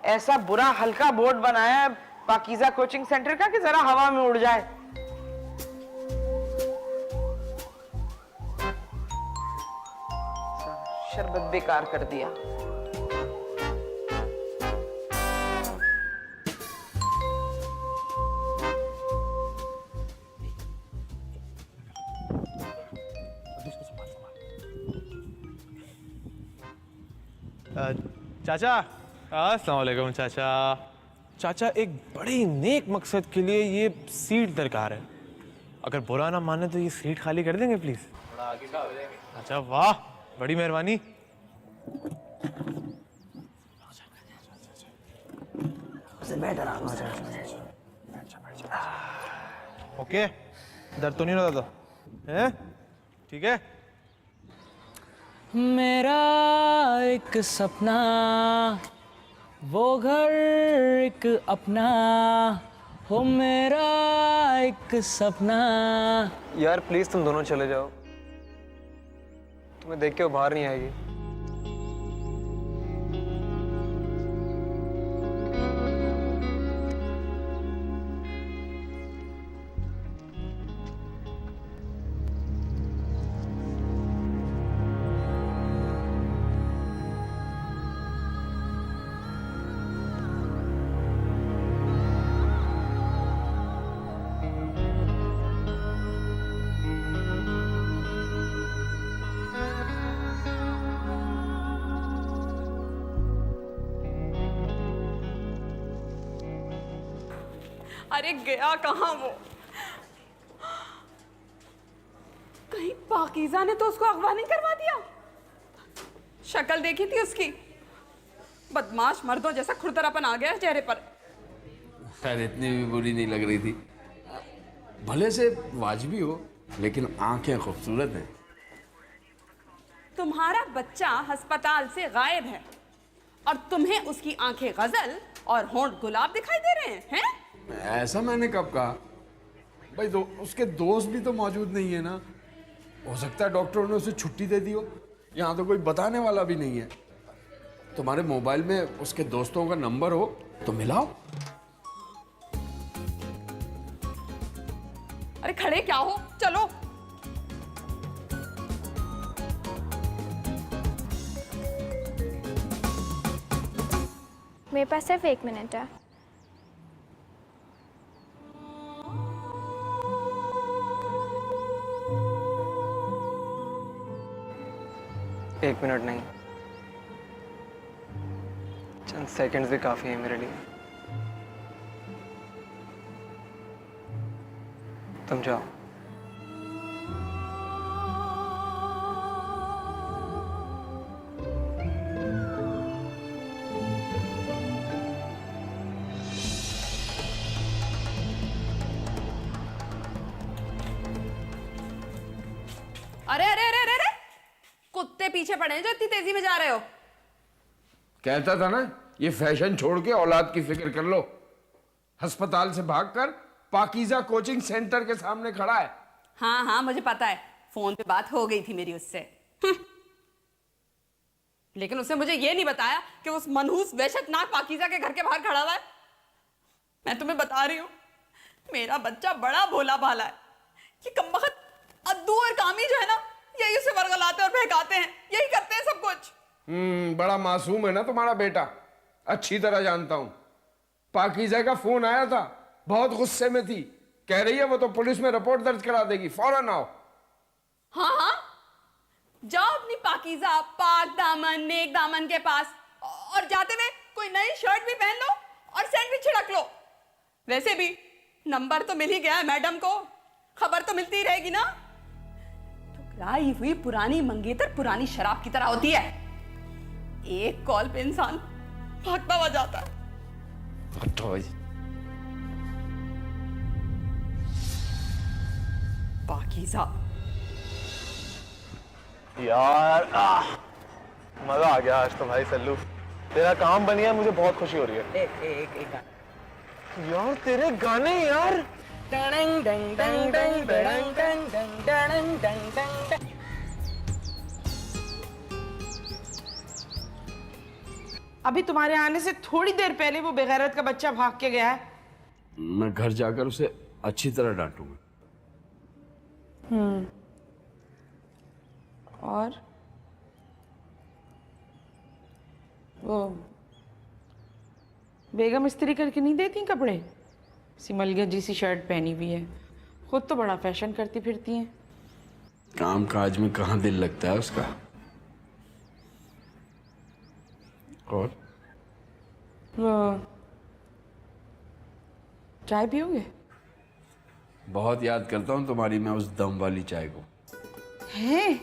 S1: ऐसा बुरा हल्का बोर्ड बनाया है पाकीज़ा कोचिंग सेंटर का कि जरा हवा में उड़ जाए। शरबत बेकार कर दिया।
S6: चाचा, अस्सलाम वालेकुम चाचा। चाचा, एक बड़े नेक मकसद के लिए ये सीट दरकार है। अगर बुरा ना माने तो ये सीट खाली कर देंगे प्लीज। अच्छा, वाह, बड़ी मेहरबानी। ओके, दर्द तो नहीं होता तो है? ठीक है।
S7: मेरा एक सपना, वो घर एक अपना, हो मेरा एक सपना।
S4: यार प्लीज तुम दोनों चले जाओ, तुम्हें देख के वो बाहर नहीं आएगी।
S3: अरे गया कहाँ वो? कहीं पाकीज़ा ने तो उसको अगवा नहीं करवा दिया? शक्ल देखी थी उसकी, बदमाश मर्दों जैसा खुरदरापन आ गया है चेहरे पर।
S9: खैर इतनी भी बुरी नहीं लग रही थी, भले से वाजिबी हो, लेकिन आंखें खूबसूरत हैं।
S3: तुम्हारा बच्चा अस्पताल से गायब है और तुम्हें उसकी आंखें गजल और होंठ गुलाब दिखाई दे रहे हैं?
S9: ऐसा मैंने कब कहा भाई? उसके दोस्त भी तो मौजूद नहीं है ना। हो सकता है डॉक्टरों ने उसे छुट्टी दे दी हो। यहाँ तो कोई बताने वाला भी नहीं है। तुम्हारे मोबाइल में उसके दोस्तों का नंबर हो तो मिलाओ।
S3: अरे खड़े क्या हो, चलो।
S5: मेरे पास सिर्फ 1 मिनट है।
S4: एक मिनट नहीं, चंद सेकंड्स भी काफी है मेरे लिए। तुम जाओ।
S3: अरे अरे अरे अरे कुत्ते पीछे पड़े हैं जो इतनी तेजी में जा रहे हो।
S9: कहता था ना, ये फैशन छोड़ के औलाद की फिक्र कर लो। अस्पताल से भागकर पाकीज़ा कोचिंग सेंटर के सामने खड़ा है।
S3: हाँ हाँ मुझे पता है, फोन पे बात हो गई थी मेरी उससे। लेकिन उसने मुझे ये नहीं बताया कि उस मनहूस वहशतनाक पाकीज़ा के घर के बाहर खड़ा हुआ है। मैं तुम्हें बता रही हूँ, मेरा बच्चा बड़ा भोला भाला है। ये कमबख्त अद्दू और कामी जो है ना, यही उसे वर्गलाते और बहकाते हैं, यही करते हैं सब कुछ।
S9: बड़ा मासूम है ना तुम्हारा बेटा, अच्छी तरह जानता हूं। पाकीज़ा का फोन आया था, बहुत गुस्से में थी, कह रही है वो तो पुलिस में रिपोर्ट दर्ज करा देगी, फौरन आओ।
S3: हाँ हाँ जाओ अपनी पाकीज़ा पाक दामन नेक दामन के पास, और जाते हुए कोई नई शर्ट भी पहन लो और सेंट भी छिड़क लो। वैसे भी नंबर तो मिल ही गया है मैडम को, खबर तो मिलती ही रहेगी ना। ठुकराई हुई पुरानी मंगेतर पुरानी शराब की तरह होती है, एक कॉल पे इंसान भागता हुआ जाता है। पाकीज़ा
S6: यार मजा आ गया आज तो भाई। सल्लू, तेरा काम बन गया, मुझे बहुत खुशी हो रही है।
S7: एक
S6: यार तेरे गाने यार
S7: डंग डंग डंग डंग डंग डंग डंग डंग डंग।
S1: अभी तुम्हारे आने से थोड़ी देर पहले वो बेगैरत का बच्चा भाग के गया है।
S9: मैं घर जाकर उसे अच्छी तरह डांटूंगा।
S1: और वो बेगम इस्त्री करके नहीं देती कपड़े? सिमलिया जी सी शर्ट पहनी हुई है, खुद तो बड़ा फैशन करती फिरती हैं।
S9: काम काज में कहाँ दिल लगता है उसका। और
S1: वो चाय पियोगे?
S9: बहुत याद करता हूँ तुम्हारी मैं उस दम वाली चाय को।
S1: हैं?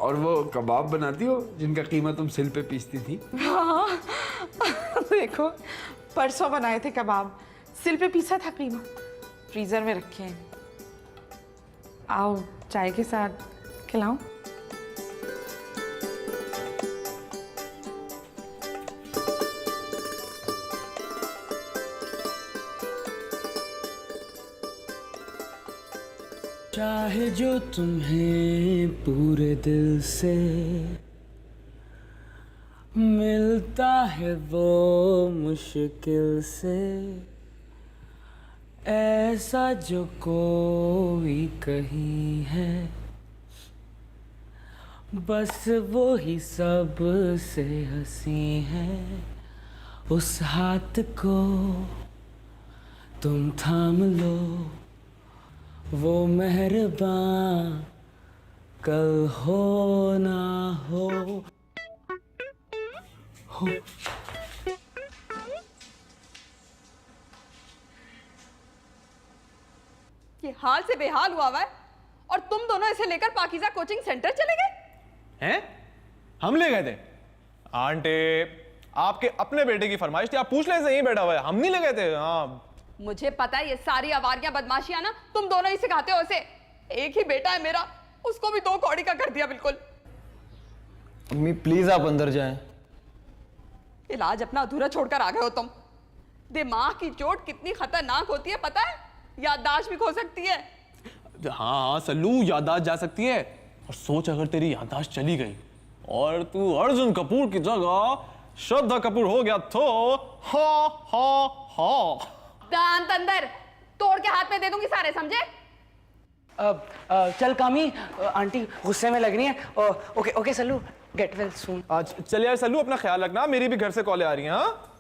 S9: और वो कबाब बनाती हो जिनका कीमा तुम सिल पे पीसती थी।
S1: हाँ देखो, परसों बनाए थे कबाब, सिल पे पीसा था कीमा, फ्रीजर में रखे हैं। आओ चाय के साथ खिलाऊं?
S7: चाहे जो तुम्हें पूरे दिल से मिलता है वो मुश्किल से, ऐसा जो कोई कहीं है, बस वो ही सब से हंसी है। उस हाथ को तुम थाम लो, वो मेहरबान कल हो ना हो।
S3: ये हाल से बेहाल हुआ है और तुम दोनों इसे लेकर पाकीज़ा कोचिंग सेंटर चले गए?
S6: हैं? हम ले गए थे? आंटी, आपके अपने बेटे की फरमाइश थी, आप पूछ ले, यहीं बैठा हुआ है, हम नहीं ले गए थे। हाँ
S3: मुझे पता है ये सारी आवारियां बदमाशियां ना तुम दोनों ही सिखाते हो इसे। एक ही बेटा है मेरा, उसको भी 2 कौड़ी का कर दिया बिल्कुल।
S4: अम्मी प्लीज आप अंदर जाएं।
S3: इलाज अपना अधूरा छोड़कर आ गए हो तुम। दिमाग की चोट कितनी खतरनाक होती है पता है? याददाश्त भी खो सकती है।
S6: हाँ सल्लू, याददाश्त जा सकती है। और सोच अगर तेरी याददाश्त चली गई और तू अर्जुन कपूर की जगह श्रद्धा कपूर हो गया तो हा हा हा।
S3: दांत अंदर तोड़ के हाथ में दे दूंगी सारे, समझे?
S7: चल कामी, आंटी गुस्से में लग रही है। Okay okay Sallu, get well soon.
S6: आज चल यार सल्लू, अपना ख्याल रखना, मेरी भी घर से कॉलें आ रही हैं। हाँ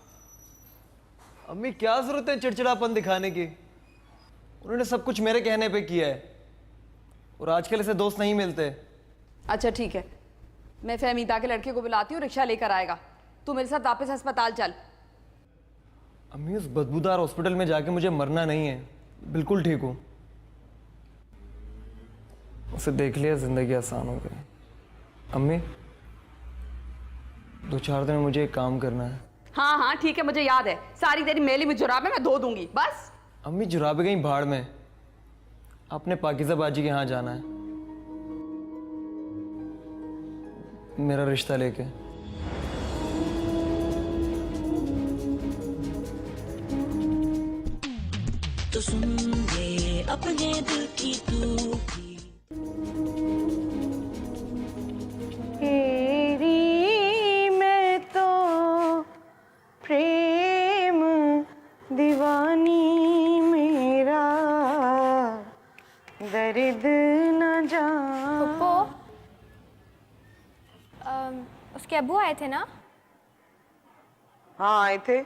S4: अम्मी क्या जरूरत है चिड़चिड़ापन दिखाने की? उन्होंने सब कुछ मेरे कहने पे किया है और आजकल ऐसे दोस्त नहीं मिलते।
S3: अच्छा ठीक है, मैं फहमीदा के लड़के को बुलाती हूँ, रिक्शा लेकर आएगा। तू मेरे साथ वापस अस्पताल चल।
S4: अम्मी उस बदबूदार हॉस्पिटल में जाके मुझे मरना नहीं है, बिल्कुल ठीक हूँ। उसे देख लिया, जिंदगी आसान हो गई। अम्मी 2-4 दिन मुझे एक काम करना है।
S3: हाँ हाँ ठीक है, मुझे याद है। सारी तेरी मेली में जुराबें मैं धो दूंगी बस।
S4: अम्मी जुराबे गई भाड़ में, आपने पाकीज़ा बाजी के यहाँ जाना है मेरा रिश्ता लेके।
S2: तो सुन ले अपने दिल की तू भी।
S1: तेरी मैं तो प्रेम दीवानी, मेरा दर्द न जान।
S5: पप्पू, उसके अब्बू आए थे ना?
S1: हाँ आए थे।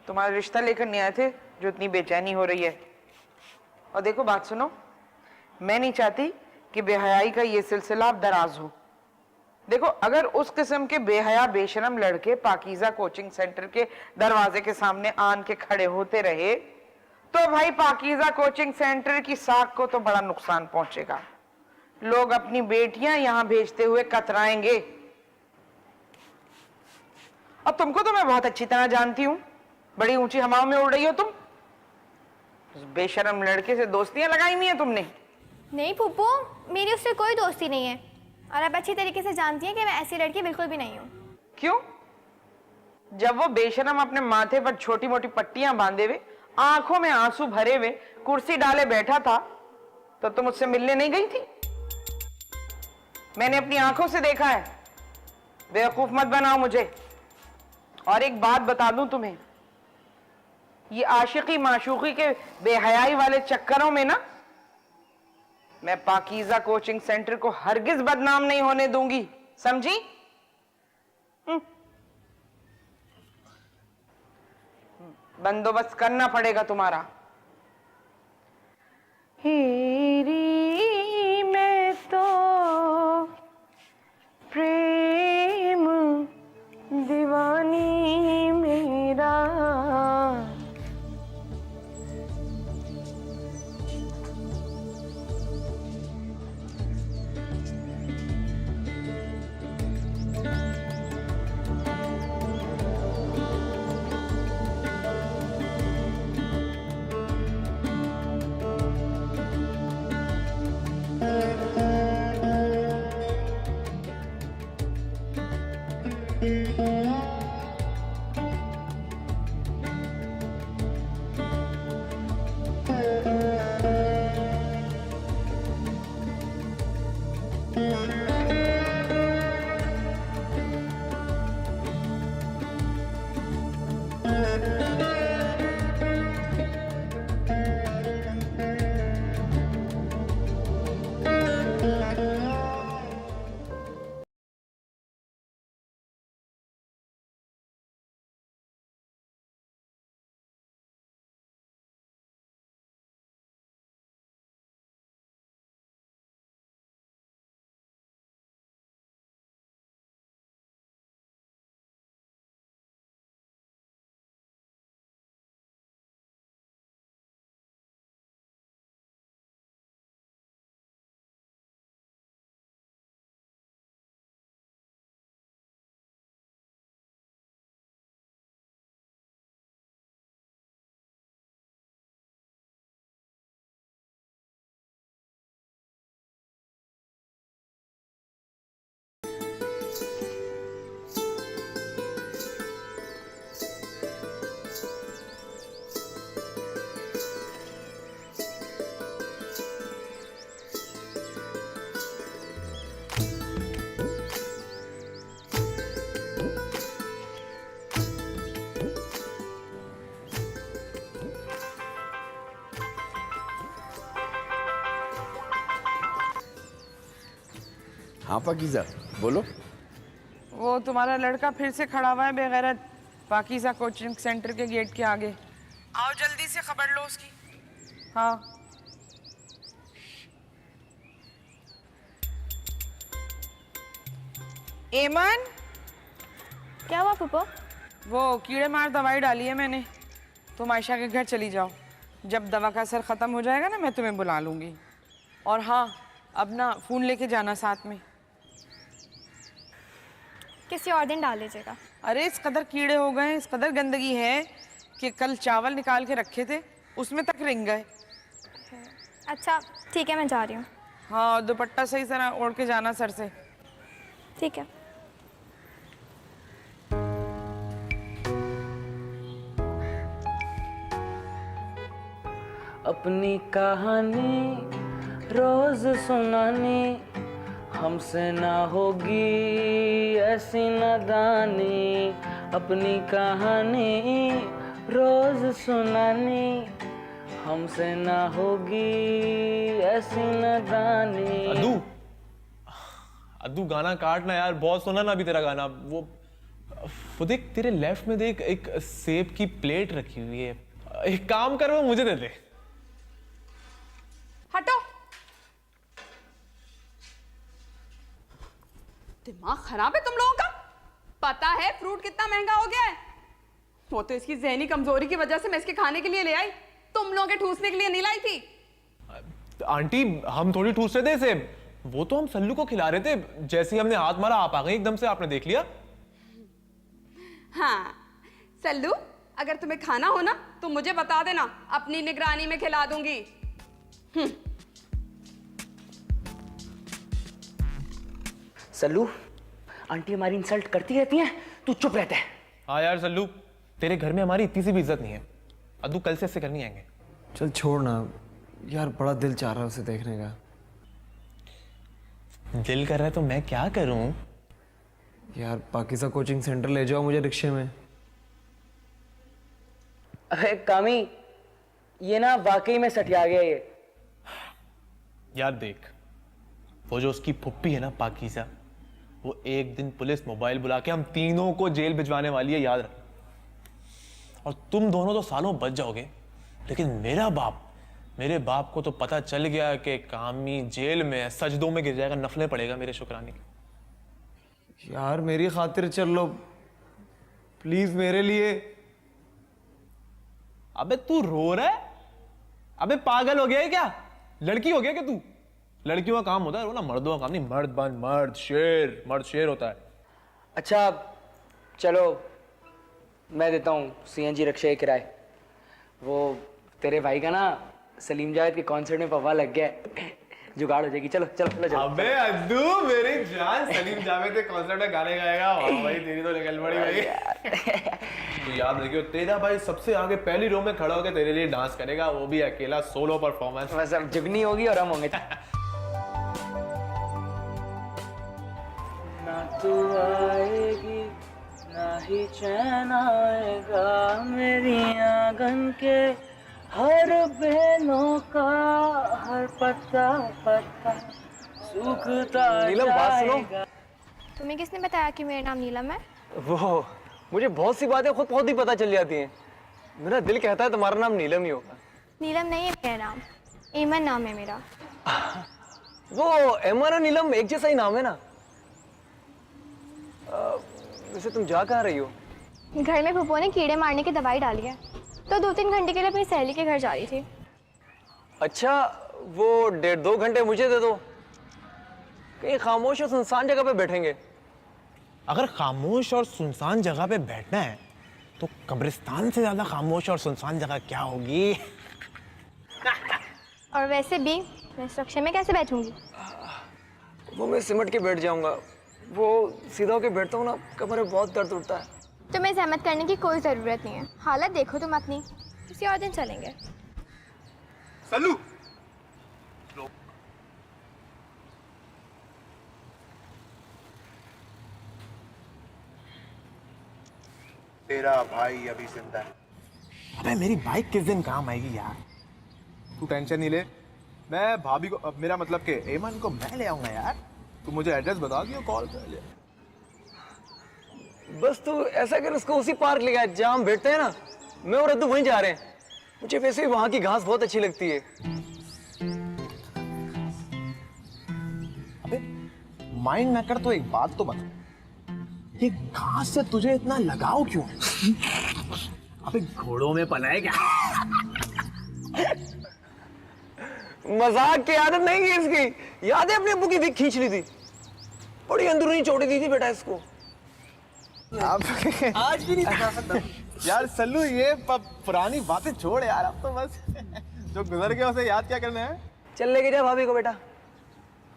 S1: तुम्हारा रिश्ता लेकर नहीं आए थे जो इतनी बेचैनी हो रही है। और देखो बात सुनो, मैं नहीं चाहती कि बेहयाई का ये सिलसिला अब दराज हो। देखो अगर उस किस्म के बेहया बेशरम लड़के पाकीज़ा कोचिंग सेंटर के दरवाजे के सामने आन के खड़े होते रहे तो भाई पाकीज़ा कोचिंग सेंटर की साख को तो बड़ा नुकसान पहुंचेगा। लोग अपनी बेटियां यहां भेजते हुए कतराएंगे। और तुमको तो मैं बहुत अच्छी तरह जानती हूं, बड़ी ऊंची हवाओं में उड़ रही हो तुम। उस बेशरम लड़के से दोस्तियां लगाई नहीं है तुमने?
S5: नहीं फूफू, मेरी उससे कोई दोस्ती नहीं है और आप अच्छी तरीके से जानती हैं कि मैं ऐसी लड़की बिल्कुल भी नहीं हूँ।
S1: क्यों? जब वो बेशरम अपने माथे पर छोटी मोटी पट्टियां बांधे हुए आंखों में आंसू भरे हुए कुर्सी डाले बैठा था तो तुम मुझसे मिलने नहीं गई थी? मैंने अपनी आंखों से देखा है। बेवकूफ मत बनाओ मुझे। और एक बात बता दूं तुम्हें, ये आशिकी माशूकी के बेहयाई वाले चक्करों में ना मैं पाकीज़ा कोचिंग सेंटर को हरगिज बदनाम नहीं होने दूंगी, समझी? बंदोबस्त करना पड़ेगा तुम्हारा। हीरी मैं तो प्रेम दीवानी मेरा।
S9: हाँ पाकीज़ा बोलो।
S1: वो तुम्हारा लड़का फिर से खड़ा हुआ है बेगैरत पाकीज़ा कोचिंग सेंटर के गेट के आगे। आओ जल्दी से खबर लो उसकी। हाँ एमन,
S5: क्या हुआ पप्पा?
S1: वो कीड़े मार दवाई डाली है मैंने। तुम आयशा के घर चली जाओ, जब दवा का असर ख़त्म हो जाएगा ना मैं तुम्हें बुला लूँगी। और हाँ, अब ना फ़ोन लेके जाना साथ में।
S5: किसी और दिन डाल लीजिएगा।
S1: अरे इस कदर कीड़े हो गए, इस कदर गंदगी है कि कल चावल निकाल के रखे थे उसमें तक रिंग गए।
S5: अच्छा ठीक है, मैं जा रही हूँ।
S1: हाँ, दुपट्टा सही तरह ओढ़ के जाना सर से।
S5: ठीक है।
S7: अपनी कहानी रोज सुनानी, हमसे ना होगी ऐसी नादानी। अपनी कहानी रोज सुनानी, हमसे ना होगी ऐसी नादानी।
S6: अद्दू, अद्दू गाना काटना यार, बहुत सुना ना अभी तेरा गाना। वो देख तेरे लेफ्ट में देख, एक सेब की प्लेट रखी हुई है। एक काम कर, वो मुझे दे दे।
S3: हटो। दिमाग खराब है तुम लोगों का? पता है फ्रूट कितना महंगा हो गया है? वो तो इसकी ज़हनी कमजोरी की वजह से मैं इसके खाने के लिए ले आई, तुम लोगों के ठूसने के लिए नहीं लाई थी।
S6: आंटी हम थोड़ी ठूस रहे थे इसे, वो तो हम सल्लू को खिला रहे थे। जैसे ही हमने हाथ मारा आप आ गए एकदम से, आपने देख लिया।
S3: हाँ सल्लू, अगर तुम्हें खाना हो ना तो मुझे बता देना, अपनी निगरानी में खिला दूंगी।
S7: सल्लू, आंटी हमारी इंसल्ट करती रहती हैं, तू चुप रहता है।
S6: हाँ यार सल्लू, तेरे घर में हमारी इतनी सी भी इज्जत नहीं है। अद्दू कल से ऐसे करनी आएंगे।
S4: चल छोड़ ना यार, बड़ा दिल चाह रहा है उसे देखने का।
S6: दिल कर रहा है तो मैं क्या करूं?
S4: यार पाकिज़ा कोचिंग सेंटर ले जाओ मुझे रिक्शे में।
S7: अरे कामी, ये ना वाकई में सटिया गया ये।
S6: यार देख, वो जो उसकी फुप्पी है ना पाकीज़ा, वो एक दिन पुलिस मोबाइल बुला के हम तीनों को जेल भिजवाने वाली है, याद रख। और तुम दोनों तो सालों बच जाओगे, लेकिन मेरे बाप को तो पता चल गया कि कामी जेल में है, सजदों में गिर जाएगा, नफलें पड़ेगा मेरे शुक्राने की।
S4: यार मेरी खातिर चल लो प्लीज, मेरे लिए।
S6: अबे तू रो रहा है? अबे पागल हो गया है क्या? लड़की हो गया क्या तू? लड़कियों का काम होता है रोना, मर्दों का काम नहीं। मर्द बन मर्द शेर होता है।
S7: अच्छा चलो, मैं देता हूँ CNG रिक्शे किराए। वो तेरे भाई का ना सलीम जावेद के कॉन्सर्ट में पवा लग गया है, जुगाड़ हो जाएगी। चलो चलो चलो चलो।
S6: अबे अद्दू मेरी जान, सलीम जावेद के कॉन्सर्ट में गाने गाएगा। वाह भाई तेरी तो निकल पड़ी भाई। तो याद रखियो, तेरा भाई सबसे आगे पहली रो में खड़ा होकर तेरे लिए डांस करेगा, वो भी अकेला, सोलो परफॉर्मेंस।
S7: बस अब जुगनी होगी और हम होंगे। ना तू आएगी ना ही चैन आएगा, मेरी आंगन के हर बेलों का हर पत्ता पत्ता सूखता जाएगा।
S5: तुम्हें किसने बताया कि मेरा नाम नीलम है?
S4: वो मुझे बहुत सी बातें खुद ही पता चल जाती हैं। मेरा दिल कहता है तुम्हारा नाम नीलम ही होगा।
S5: नीलम नहीं है मेरा नाम, एमन नाम है मेरा।
S4: वो एमन और नीलम एक जैसा ही नाम है ना। वैसे तुम जा कहाँ रही हो?
S5: घर में फूफो ने कीड़े मारने की दवाई डाली है, तो 2-3 घंटे के लिए अपनी सहेली के घर जा रही थी।
S4: अच्छा, वो 1.5-2 घंटे मुझे दे दो, कहीं खामोश और सुनसान जगह पे बैठेंगे।
S6: अगर खामोश और सुनसान जगह पे बैठना है तो कब्रिस्तान से ज्यादा खामोश और सुनसान जगह क्या होगी?
S5: और वैसे भी मैं इस रिक्शे में कैसे बैठूंगी?
S4: वो मैं सिमट के बैठ जाऊंगा, वो सीधा होके बैठता हूँ ना, कमर में बहुत दर्द उठता है।
S5: तुम्हें सहमत करने की कोई ज़रूरत नहीं है, हालत देखो तुम अपनी। किसी और दिन चलेंगे।
S6: सल्लू
S11: तेरा भाई अभी जिंदा है।
S6: अबे मेरी बाइक किस दिन काम आएगी यार?
S11: तू टेंशन नहीं ले, मैं भाभी को, अब मेरा मतलब कि एमन को मैं ले आऊंगा यार। तू मुझे एड्रेस बता दियो, कॉल कर ले।
S4: बस तू ऐसा कर, उसको उसी पार्क ले गया जहाँ हम बैठते हैं ना, मैं और रद्दू वहीं जा रहे हैं। मुझे वैसे भी वहाँ की घास बहुत अच्छी लगती है।
S11: अबे माइंड ना कर, तो एक बात तो बता, ये घास से तुझे इतना लगाव क्यों? अबे घोड़ों में पला है क्या?
S4: मजाक की आदत नहीं है इसकी। याद है अपने अब्बू की विग खींच ली थी, बड़ी अंदरूनी चोटी दी थी बेटा इसको।
S11: आज भी नहीं यार सल्लू, ये पुरानी बातें छोड़ यार, अब तो बस जो गुजर गया उसे याद क्या करना है।
S4: चल लेके जा भाभी को बेटा।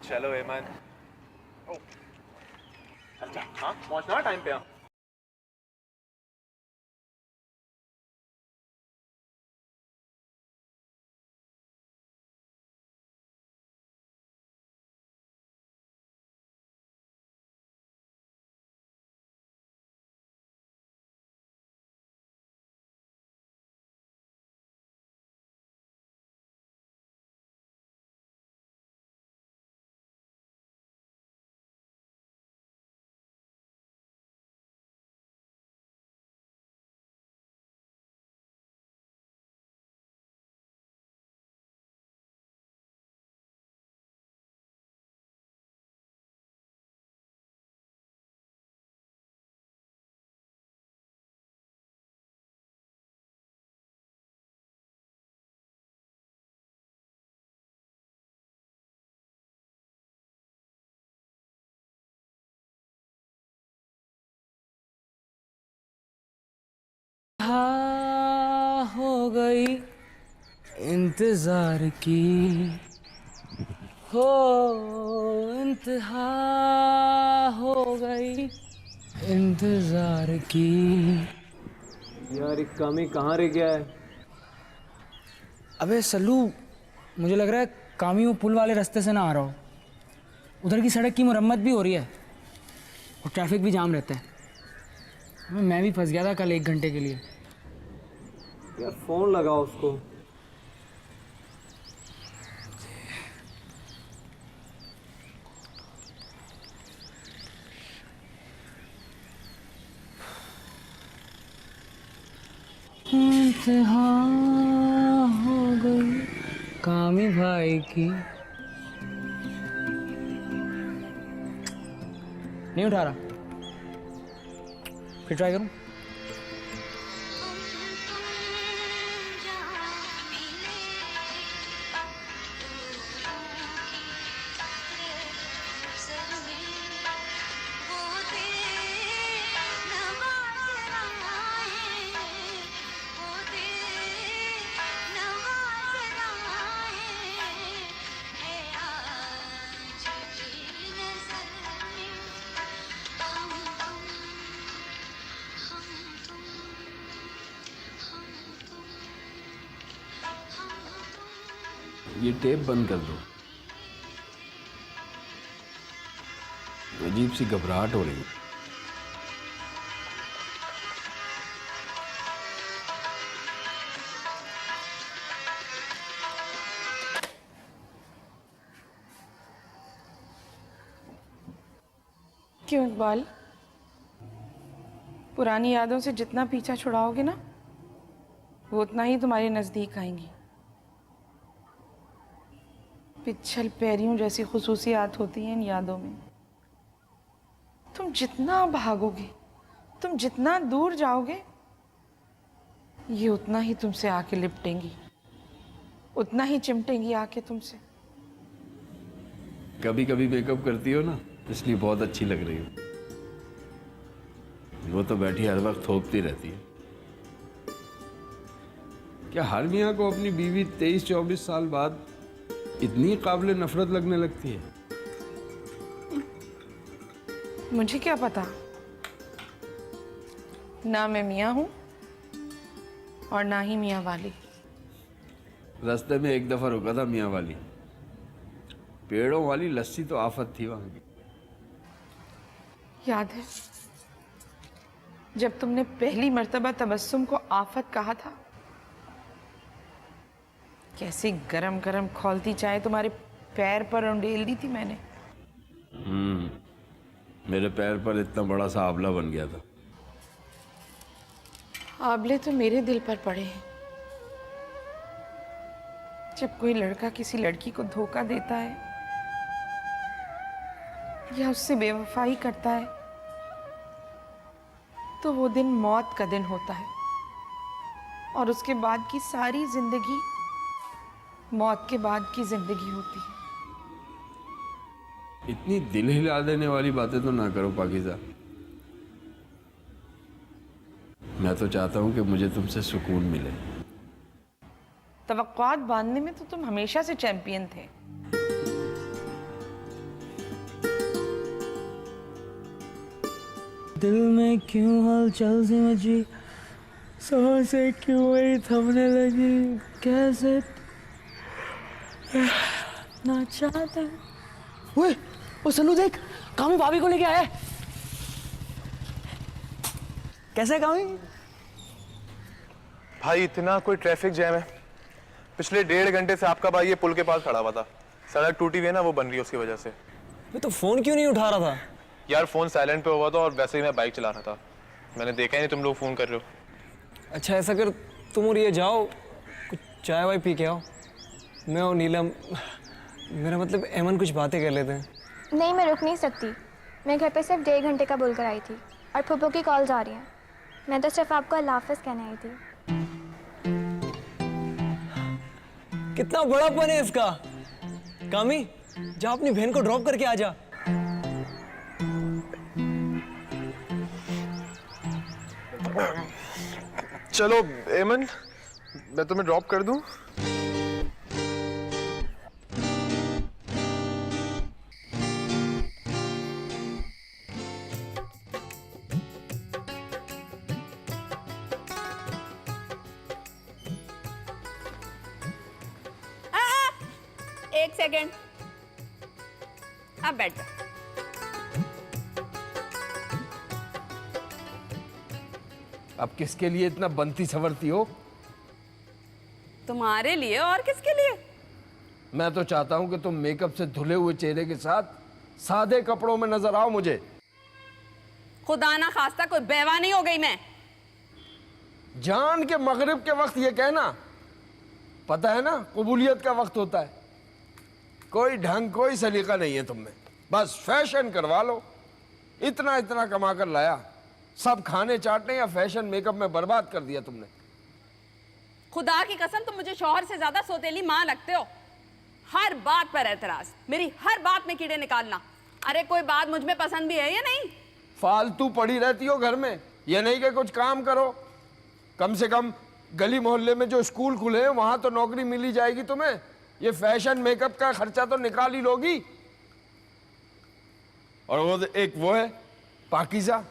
S11: चलो एमन। अच्छा हाँ, पहुंचना टाइम पे।
S7: हाँ हो गई इंतजार की, हो इंतहा हो गई इंतजार की।
S4: यार एक कामी कहाँ रह गया है?
S7: अबे सल्लू, मुझे लग रहा है कामी वो पुल वाले रास्ते से ना आ रहा हो। उधर की सड़क की मरम्मत भी हो रही है और ट्रैफिक भी जाम रहता है। मैं भी फंस गया था कल 1 घंटे के लिए।
S11: यार फोन लगाओ उसको।
S7: इंतहा हो गई कामी भाई की। नहीं उठा रहा, फिर ट्राई करूं।
S9: ये टेप बंद कर दो। अजीब सी घबराहट हो रही है।
S1: क्यों इकबाल, पुरानी यादों से जितना पीछा छुड़ाओगे ना, वो उतना ही तुम्हारे नजदीक आएंगी। पिछल पैरियों जैसी खुसूसियात होती हैं इन यादों में। तुम जितना भागोगे, तुम जितना दूर जाओगे, ये उतना ही तुमसे आके लिपटेंगी, उतना ही चिमटेंगी आके तुमसे।
S9: कभी कभी मेकअप करती हो ना, इसलिए बहुत अच्छी लग रही हो। वो तो बैठी हर वक्त थोपती रहती है। क्या हर मियाँ को अपनी बीवी 23-24 साल बाद इतनी काबिले नफरत लगने लगती है?
S1: मुझे क्या पता, ना मैं मियाँ हूं और ना ही मियाँ वाली।
S9: रास्ते में एक दफा रुका था मियाँ वाली। पेड़ों वाली लस्सी तो आफत थी वहां की।
S1: याद है जब तुमने पहली मर्तबा तबस्सुम को आफत कहा था? कैसी गरम गरम खौलती चाय तुम्हारे पैर पर उंडेल दी थी मैंने।
S9: मेरे पैर पर इतना बड़ा सा आंवला बन गया था।
S1: आंवले तो मेरे दिल पर पड़े हैं। जब कोई लड़का किसी लड़की को धोखा देता है या उससे बेवफाई करता है, तो वो दिन मौत का दिन होता है और उसके बाद की सारी जिंदगी मौत के बाद की जिंदगी होती है।
S9: इतनी दिल हिला देने वाली बातें तो ना करो पाकीज़ा। मैं तो चाहता हूं कि मुझे तुमसे सुकून मिले।
S1: तवक्कुआत बांधने में तो तुम हमेशा से चैंपियन थे।
S7: दिल में क्यों हलचल सी मची, सांसें क्यों मेरी थमने लगी, कैसे ना चाहते। ओए, ओ सल्लू देख, कामी भाभी को लेके आया है। कैसा है कामी?
S6: भाई इतना कोई ट्रैफिक जैम है। पिछले 1.5 घंटे से आपका भाई ये पुल के पास खड़ा हुआ था। सड़क टूटी हुई है ना, वो बन रही है उसकी वजह से।
S11: तो फोन क्यों नहीं उठा रहा था?
S6: यार फोन साइलेंट पे हुआ था और वैसे ही मैं बाइक चला रहा था। मैंने देखा ही नहीं तुम लोग फोन कर रहे हो।
S11: अच्छा ऐसा कर, तुम और ये जाओ कुछ चाय वाय पी के आओ। मैं और नीलम, मेरा मतलब एमन, कुछ बातें कर लेते हैं।
S5: नहीं, मैं रुक नहीं सकती। मैं घर पे सिर्फ 1.5 घंटे का बोलकर आई थी और फूफो की कॉल्स आ रही हैं। मैं तो सिर्फ आपको अल्लाह हाफ़िज़ कहने आई थी।
S11: कितना बड़ापन है इसका। कामी, जा अपनी बहन को ड्रॉप करके आ जा।
S6: चलो एमन, मैं तुम्हें ड्रॉप कर दूं?
S3: सेकेंड, अब बैठ जा।
S9: अब किसके लिए इतना बनती सवरती हो?
S3: तुम्हारे लिए, और किसके लिए?
S9: मैं तो चाहता हूं कि तुम मेकअप से धुले हुए चेहरे के साथ सादे कपड़ों में नजर आओ मुझे।
S3: खुदा ना खास्ता कोई बेवा नहीं हो गई मैं।
S9: जान के मगरिब के वक्त ये कहना, पता है ना कबूलियत का वक्त होता है। कोई ढंग कोई सलीका नहीं है तुम में, बस फैशन करवा लो। इतना इतना कमा कर लाया, सब खाने चाटने या फैशन मेकअप में बर्बाद कर दिया तुमने।
S3: खुदा की कसम तुम मुझे शौहर से ज्यादा सौतेली माँ लगते हो। हर बात पर एतराज, मेरी हर बात में कीड़े निकालना। अरे कोई बात मुझ में पसंद भी है या नहीं?
S9: फालतू पड़ी रहती हो घर में, ये नहीं कि कुछ काम करो। कम से कम गली मोहल्ले में जो स्कूल खुले हैं वहां तो नौकरी मिल ही जाएगी तुम्हें। ये फैशन मेकअप का खर्चा तो निकाल ही लोगी। और वो है पाकीज़ा,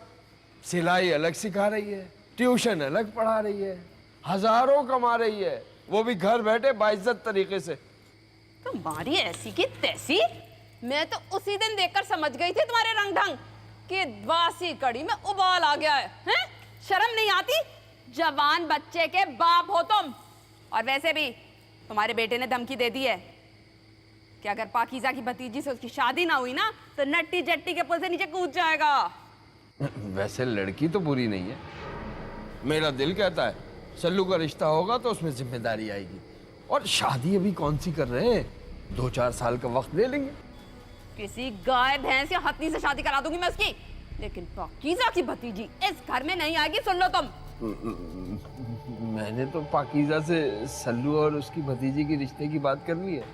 S9: सिलाई अलग सिखा रही है, ट्यूशन अलग पढ़ा रही है, हजारों कमा रही है, वो भी घर बैठे बाइज्जत तरीके से।
S3: तुम्हारी ऐसी की तैसी, मैं तो उसी दिन देखकर समझ गई थी तुम्हारे रंग ढंग कि बासी कड़ी में उबाल आ गया है। हैं? शर्म नहीं आती? जवान बच्चे के बाप हो तुम। और वैसे भी तुम्हारे बेटे ने धमकी दे दी है कि अगर पाकीज़ा की भतीजी से उसकी शादी ना हुई ना तो नट्टी जट्टी के पुल से नीचे कूद जाएगा।
S9: वैसे लड़की तो बुरी नहीं है, मेरा दिल कहता है सल्लू का रिश्ता होगा तो उसमें जिम्मेदारी आएगी। और शादी अभी कौन सी कर रहे हैं, 2-4 साल का वक्त ले लेंगे।
S3: किसी गाय भैंस या हथनी से शादी करा दूंगी मैं उसकी, लेकिन पाकीज़ा की भतीजी इस घर में नहीं आएगी। सुन लो तुम।
S9: मैंने तो पाकीज़ा से सल्लू और उसकी भतीजी के रिश्ते की बात कर ली है।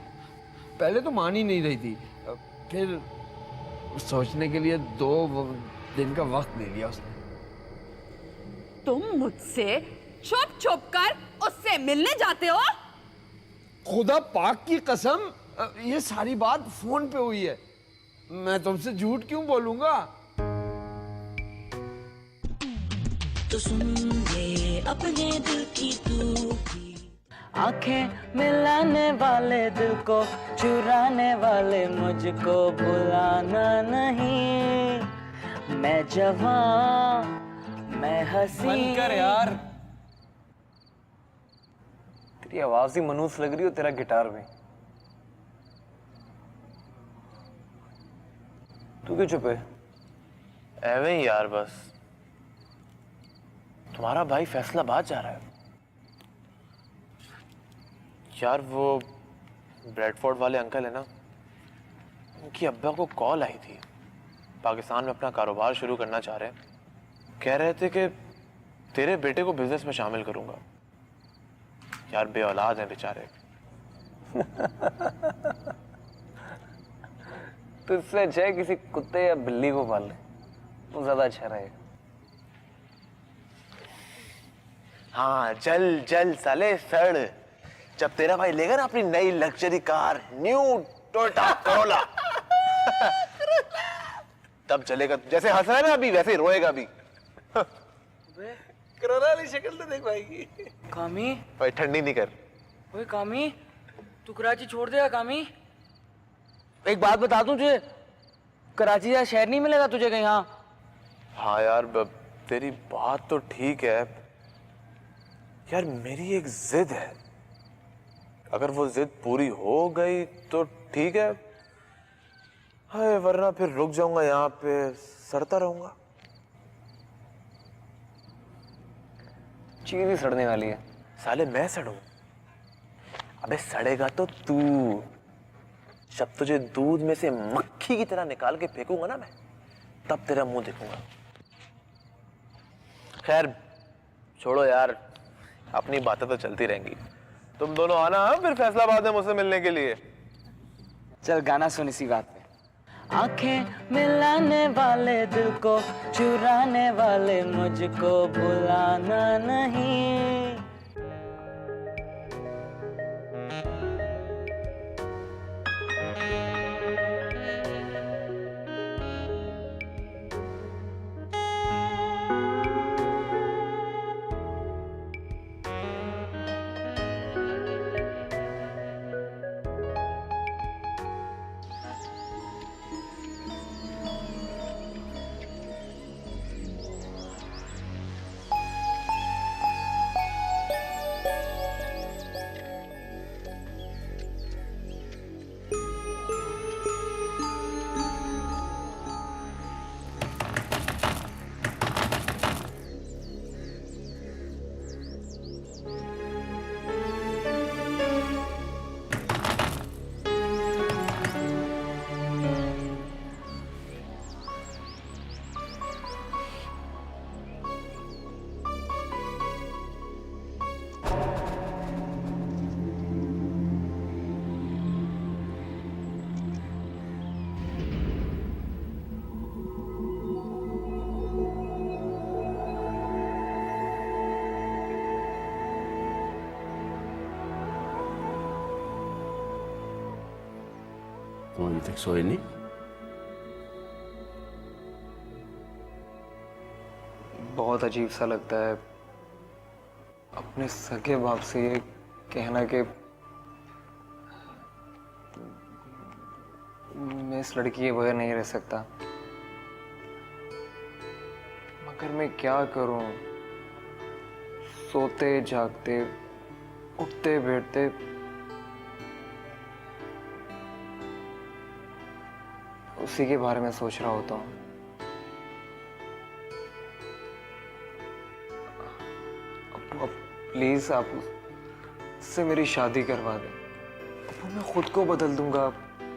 S9: पहले तो मान ही नहीं रही थी, फिर सोचने के लिए 2 दिन का वक्त ले लिया उसने।
S3: तुम मुझसे छुप छुप कर उससे मिलने जाते हो?
S9: खुदा पाक की कसम, ये सारी बात फोन पे हुई है, मैं तुमसे झूठ क्यों बोलूंगा?
S2: तो सुन ले अपने दिल की तू भी।
S7: आंखें मिलाने वाले दिल को चुराने वाले मुझको भुलाना नहीं। मैं जवान, मैं हंसी।
S11: बंद कर यार, तेरी आवाज ही मनूस लग रही हो, तेरा गिटार भी। तू क्यों चुप है?
S6: एवे ही यार, बस तुम्हारा भाई फैसलाबाद जा रहा है यार। वो ब्रेडफोर्ड वाले अंकल है ना, उनकी अब्बा को कॉल आई थी, पाकिस्तान में अपना कारोबार शुरू करना चाह रहे हैं। कह रहे थे कि तेरे बेटे को बिजनेस में शामिल करूंगा। यार बे औलाद हैं बेचारे।
S11: तो इससे अच्छा है किसी कुत्ते या बिल्ली को पाल ले, वो ज्यादा अच्छा रहेगा।
S6: हाँ, जल जल साले सड़। जब तेरा भाई लेगा ना अपनी नई luxury car, new Toyota Corolla, तब चलेगा। जैसे हंस रहा है ना अभी, वैसे ही रोएगा भी।
S11: करोला वाली शक्ल तो देख पाएगी।
S7: कामी,
S6: भाई ठंडी नहीं कर।
S7: ओए कामी, तू कराची छोड़ देगा कामी?
S11: एक बात बता दूं तुझे, कराची या शहर नहीं मिलेगा तुझे कहीं।
S6: हाँ यार, तेरी बात तो ठीक है यार, मेरी एक जिद है। अगर वो जिद पूरी हो गई तो ठीक है, हाय, वरना फिर रुक जाऊंगा यहाँ पे, सड़ता रहूंगा।
S11: चीज ही सड़ने वाली है।
S6: साले मैं सड़ूं? अबे सड़ेगा तो तू। जब तुझे दूध में से मक्खी की तरह निकाल के फेंकूंगा ना मैं, तब तेरा मुंह देखूंगा। खैर छोड़ो यार, अपनी बातें तो चलती रहेंगी। तुम दोनों आना हाँ, फिर फैसलाबाद में मुझसे मिलने के लिए।
S11: चल गाना सुन इसी बात पे।
S7: आंखें मिलाने वाले दिल को चुराने वाले मुझको भुलाना नहीं।
S9: तुम अभी तक सोए नहीं?
S12: बहुत अजीब सा लगता है अपने सगे बाप से ये कहना कि मैं इस लड़की के बगैर नहीं रह सकता। मगर मैं क्या करूं? सोते जागते, उठते बैठते उसी के बारे में सोच रहा होता हूं। अब प्लीज आप उससे मेरी शादी करवा दें। अब मैं खुद को बदल दूंगा,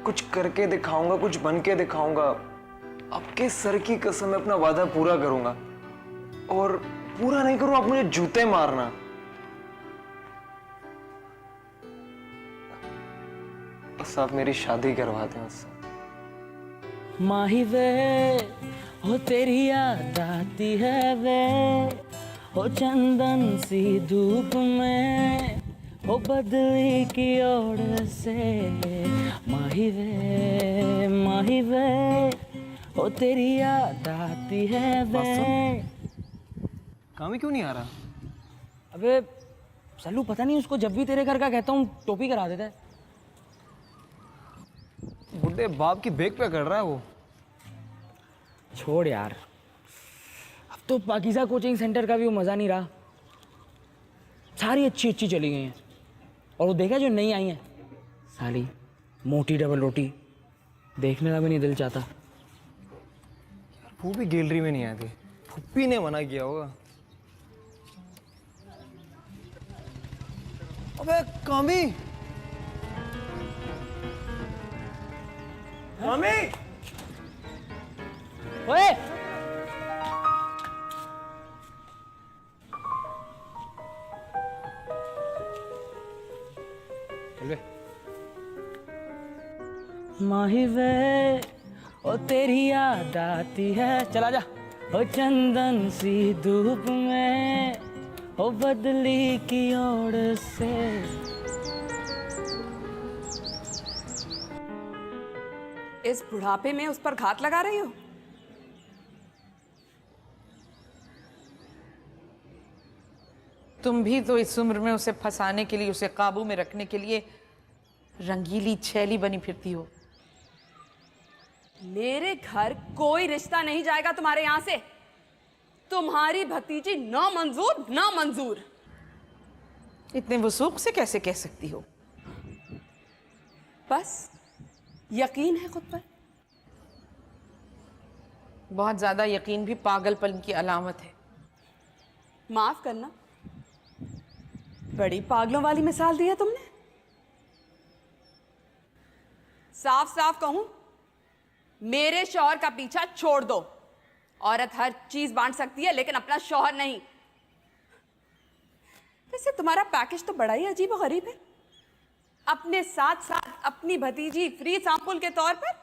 S12: कुछ करके दिखाऊंगा, कुछ बन के दिखाऊंगा। आपके सर की कसम मैं अपना वादा पूरा करूंगा, और पूरा नहीं करूं आप मुझे जूते मारना। बस आप मेरी शादी करवा दें उससे।
S7: माही वे हो तेरी याद आती है वे, हो चंदन सी धूप में, हो बदली की ओर से। माही वे हो तेरी याद आती है वे।
S11: कामी क्यों नहीं आ रहा?
S7: अबे सल्लू, पता नहीं उसको जब भी तेरे घर का कहता हूँ टोपी करा देता है।
S11: बुढ़े बाप की बेक पे कर रहा है वो।
S7: छोड़ यार, अब तो पाकीज़ा कोचिंग सेंटर का भी वो मज़ा नहीं रहा। सारी अच्छी अच्छी चली गई हैं, और वो देखा जो नई आई हैं, साली मोटी डबल रोटी, देखने का भी नहीं दिल चाहता।
S11: वो भी गैलरी में नहीं आए थे, फुप्पी ने मना किया होगा। अबे कामी, कामी,
S7: ओए माही वे ओ तेरी याद आती है, चला जा। ओ चंदन सी धूप में, ओ बदली की ओर से।
S3: इस बुढ़ापे में उस पर घात लगा रही हो?
S1: तुम भी तो इस उम्र में उसे फंसाने के लिए, उसे काबू में रखने के लिए रंगीली छैली बनी फिरती हो।
S3: मेरे घर कोई रिश्ता नहीं जाएगा तुम्हारे यहां से। तुम्हारी भतीजी ना मंजूर ना मंजूर।
S1: इतने वसूख से कैसे कह सकती हो?
S3: बस यकीन है खुद पर।
S1: बहुत ज्यादा यकीन भी पागलपन की अलामत है।
S3: माफ करना, बड़ी पागलों वाली मिसाल दी है तुमने। साफ साफ कहूं, मेरे शौहर का पीछा छोड़ दो। औरत हर चीज बांट सकती है, लेकिन अपना शौहर नहीं। वैसे तुम्हारा पैकेज तो बड़ा ही अजीब और गरीब है। अपने साथ साथ अपनी भतीजी फ्री सैंपल के तौर पर।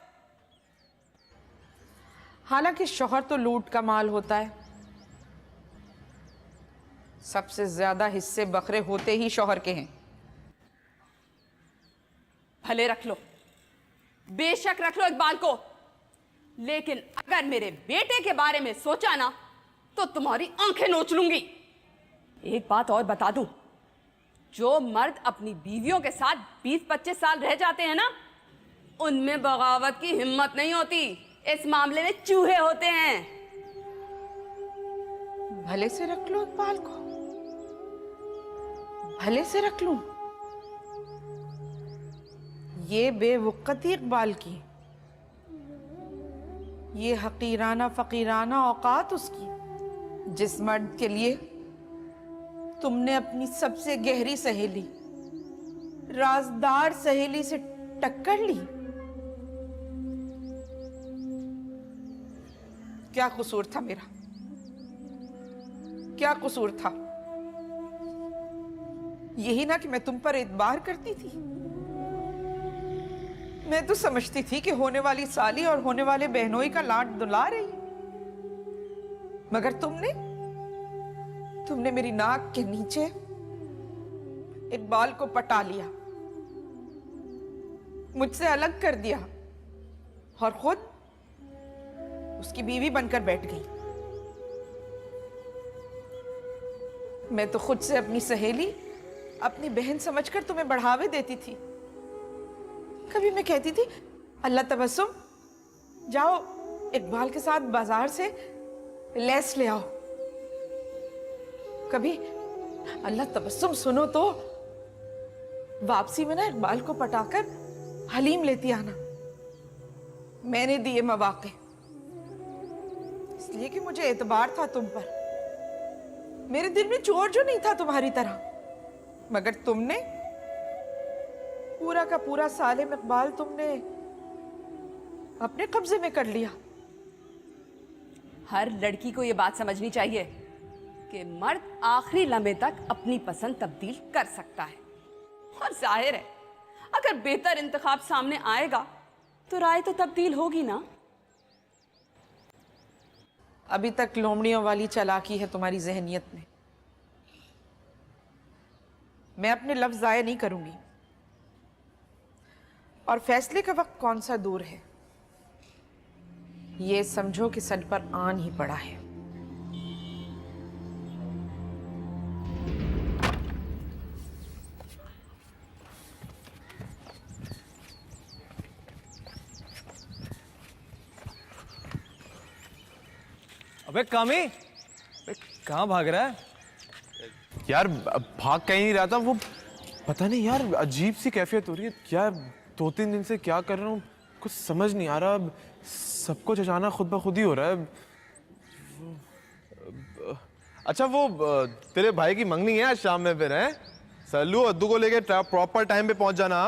S1: हालांकि शौहर तो लूट का माल होता है। सबसे ज्यादा हिस्से बकरे होते ही शौहर के हैं।
S3: भले रख लो, बेशक रख लो इकबाल को, लेकिन अगर मेरे बेटे के बारे में सोचा ना तो तुम्हारी आंखें नोच लूंगी। एक बात और बता दूं, जो मर्द अपनी बीवियों के साथ 20-25 साल रह जाते हैं ना, उनमें बगावत की हिम्मत नहीं होती। इस मामले में चूहे होते हैं।
S1: भले से रख लो इकबाल को, भले से रख लूं। ये बेवकती इकबाल की, ये हकीराना फकीराना औकात उसकी, जिस मर्द के लिए तुमने अपनी सबसे गहरी सहेली, राजदार सहेली से टक्कर ली। क्या कसूर था मेरा? क्या कसूर था? यही ना कि मैं तुम पर एतबार करती थी। मैं तो समझती थी कि होने वाली साली और होने वाले बहनोई का लाड दुला रही, मगर तुमने मेरी नाक के नीचे इकबाल को पटा लिया, मुझसे अलग कर दिया, और खुद उसकी बीवी बनकर बैठ गई। मैं तो खुद से अपनी सहेली, अपनी बहन समझकर तुम्हें बढ़ावे देती थी। कभी मैं कहती थी अल्लाह तबस्सुम, जाओ इकबाल के साथ बाजार से लेस ले आओ। कभी अल्लाह तबस्सुम सुनो तो वापसी में ना इकबाल को पटाकर हलीम लेती आना। मैंने दिए मौके, इसलिए कि मुझे एतबार था तुम पर। मेरे दिल में चोर जो नहीं था तुम्हारी तरह, मगर तुमने पूरा का पूरा सालिम इकबाल तुमने अपने कब्जे में कर लिया।
S3: हर लड़की को ये बात समझनी चाहिए कि मर्द आखिरी लम्हे तक अपनी पसंद तब्दील कर सकता है। और जाहिर है अगर बेहतर इंतखाब सामने आएगा तो राय तो तब्दील होगी ना।
S1: अभी तक लोमड़ियों वाली चालाकी है तुम्हारी जहनियत में। मैं अपने लफ्ज जाया नहीं करूंगी, और फैसले का वक्त कौन सा दूर है, ये समझो कि सर पर आन ही पड़ा है।
S6: अबे कामी,
S4: कहाँ भाग रहा है?
S6: यार भाग कहीं नहीं रहा था, वो पता नहीं यार अजीब सी कैफियत हो रही है। यार 2-3 दिन से क्या कर रहा हूँ कुछ समझ नहीं आ रहा। अब सब कुछ अचानक खुद ब खुद ही हो रहा है। अच्छा वो तेरे भाई की मंगनी है आज शाम में फिर, है? सल्लू अद्दू को लेके प्रॉपर टाइम पे पहुंच जाना।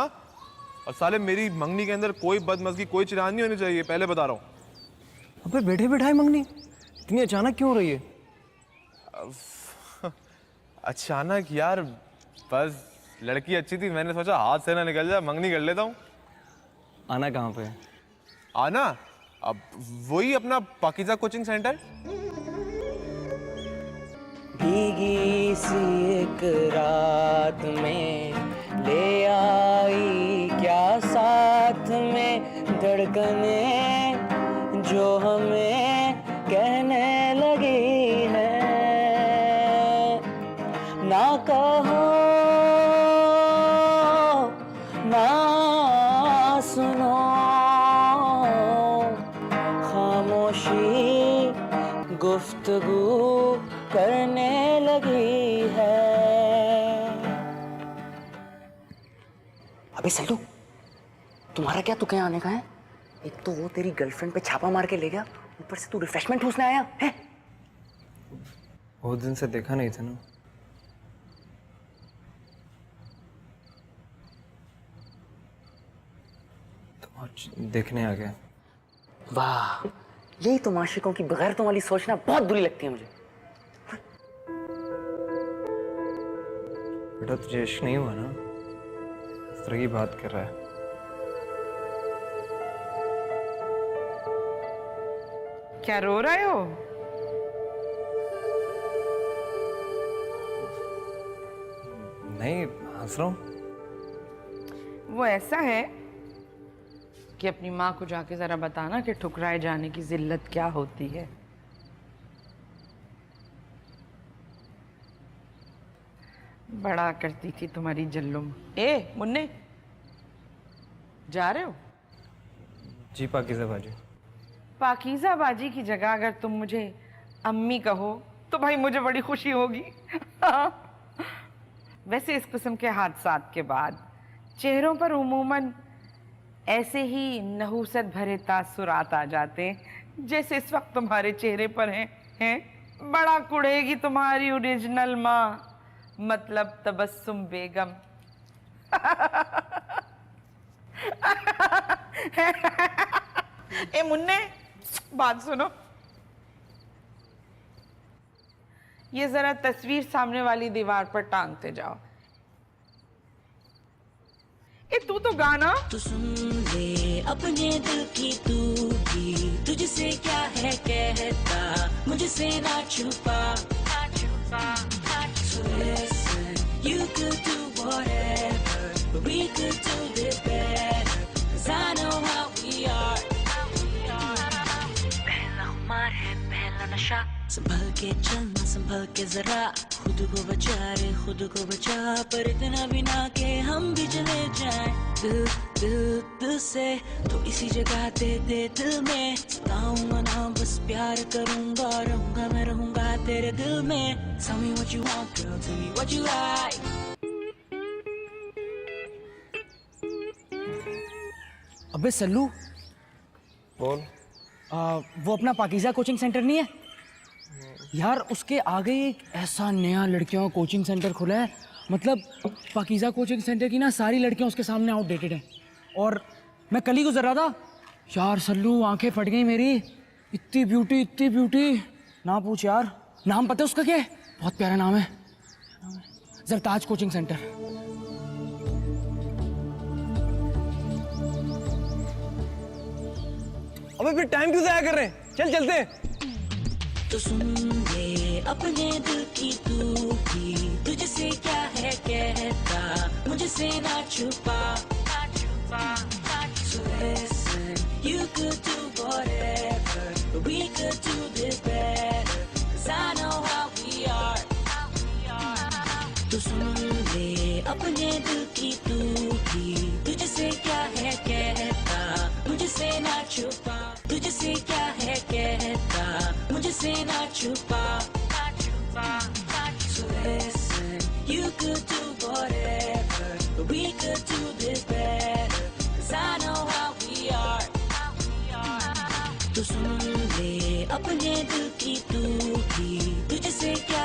S6: और साले मेरी मंगनी के अंदर कोई बदमज़गी, कोई चिराग नहीं होनी चाहिए, पहले बता रहा हूँ।
S4: अबे बैठे बिठाए मंगनी इतनी अचानक क्यों हो रही है?
S6: अचानक यार बस लड़की अच्छी थी, मैंने सोचा हाथ से ना निकल जाए, मंगनी कर लेता हूँ।
S4: आना कहाँ पे?
S6: आना अब वही अपना पाकीज़ा कोचिंग सेंटर।
S7: भीगी सी एक रात में ले आई क्या साथ में धड़कने जो हमें कहने लगी है, ना कहो ना सुनो, खामोशी गुफ्तगू करने लगी है। अबे सल्लू, तुम्हारा क्या तुके आने का है? एक तो वो तेरी गर्लफ्रेंड पे छापा मार के ले गया, ऊपर से तू रिफ्रेशमेंट ठूसने आया है।
S4: बहुत दिन से देखा नहीं था ना। तो आज देखने आ गया।
S7: वाह, यही तो माशिकों की बगैरतों वाली सोचना बहुत बुरी लगती है मुझे।
S4: बेटा तुझे इश्क नहीं हुआ ना, इस तरह की बात कर रहा है।
S1: क्या रो रहे हो?
S4: नहीं, हंस रहा हूँ।
S1: वो ऐसा है कि अपनी माँ को जाके जरा बताना कि ठुकराए जाने की जिल्लत क्या होती है। बड़ा करती थी तुम्हारी जल्लुम। ए मुन्ने, जा रहे हो?
S4: जी पाकीज़ा बाजी।
S1: पाकीज़ा बाजी की जगह अगर तुम मुझे अम्मी कहो तो भाई मुझे बड़ी खुशी होगी। वैसे इस किस्म के हादसात के बाद चेहरों पर उमूमन ऐसे ही नहूसत भरे तासुरात आ जाते जैसे इस वक्त तुम्हारे चेहरे पर हैं। बड़ा कुड़ेगी तुम्हारी ओरिजिनल माँ, मतलब तबस्सुम बेगम। ए मुन्ने, बात सुनो। ये जरा तस्वीर सामने वाली दीवार पर टांगते जाओ। ए तू तो गाना।
S2: तू सुन ले अपने दिल की तू भी, तुझसे क्या है कहता मुझसे ना छुपा, ना छुपा, ना छुपा। So listen, you could do whatever, but we could do it better, 'cause I know how we are, संभल के चलना संभल के जरा, खुद को बचा रे खुद को बचा, पर इतना भी ना के हम भी चले जाएं। दिल दिल दिल से तो इसी जगह दे दे दिल में, सताऊंगा ना बस प्यार करूंगा, रहूंगा मैं रहूंगा तेरे दिल में। Tell me what you want girl, tell me what you like.
S7: अबे सल्लू,
S12: बोल।
S7: वो अपना पाकीज़ा कोचिंग सेंटर नहीं है यार, उसके आगे एक ऐसा नया लड़कियों का कोचिंग सेंटर खुला है। मतलब पाकीज़ा कोचिंग सेंटर की ना सारी लड़कियां उसके सामने आउटडेटेड हैं। और मैं कल ही गुजर रहा था यार, सल्लू आंखें फट गई मेरी, इतनी ब्यूटी ना पूछ यार। नाम पता है उसका क्या है? बहुत प्यारा नाम है, जरताज कोचिंग सेंटर।
S4: अबे फिर टाइम क्यों जाया कर रहे हैं? चल चलते हैं।
S2: तो सुन ले अपने दिल की तू भी, तुझसे क्या है कहता, मुझसे ना छुपा, ना छुपा, ना छुपा। So listen, you could do whatever, but we could do this better, 'cause I know how we are, how we are. तो सुन ले अपने दिल की तू भी, तुझसे क्या है कहता, मुझसे ना छुपा, तुझसे क्या है कहता, मुझसे ना छुपा, ना छुपा, ना छुपा। So listen, you could do whatever, but we could do this better, 'cause I know how we are, how we are. तो सुन ले अपने दिल की तू भी, तुझसे क्या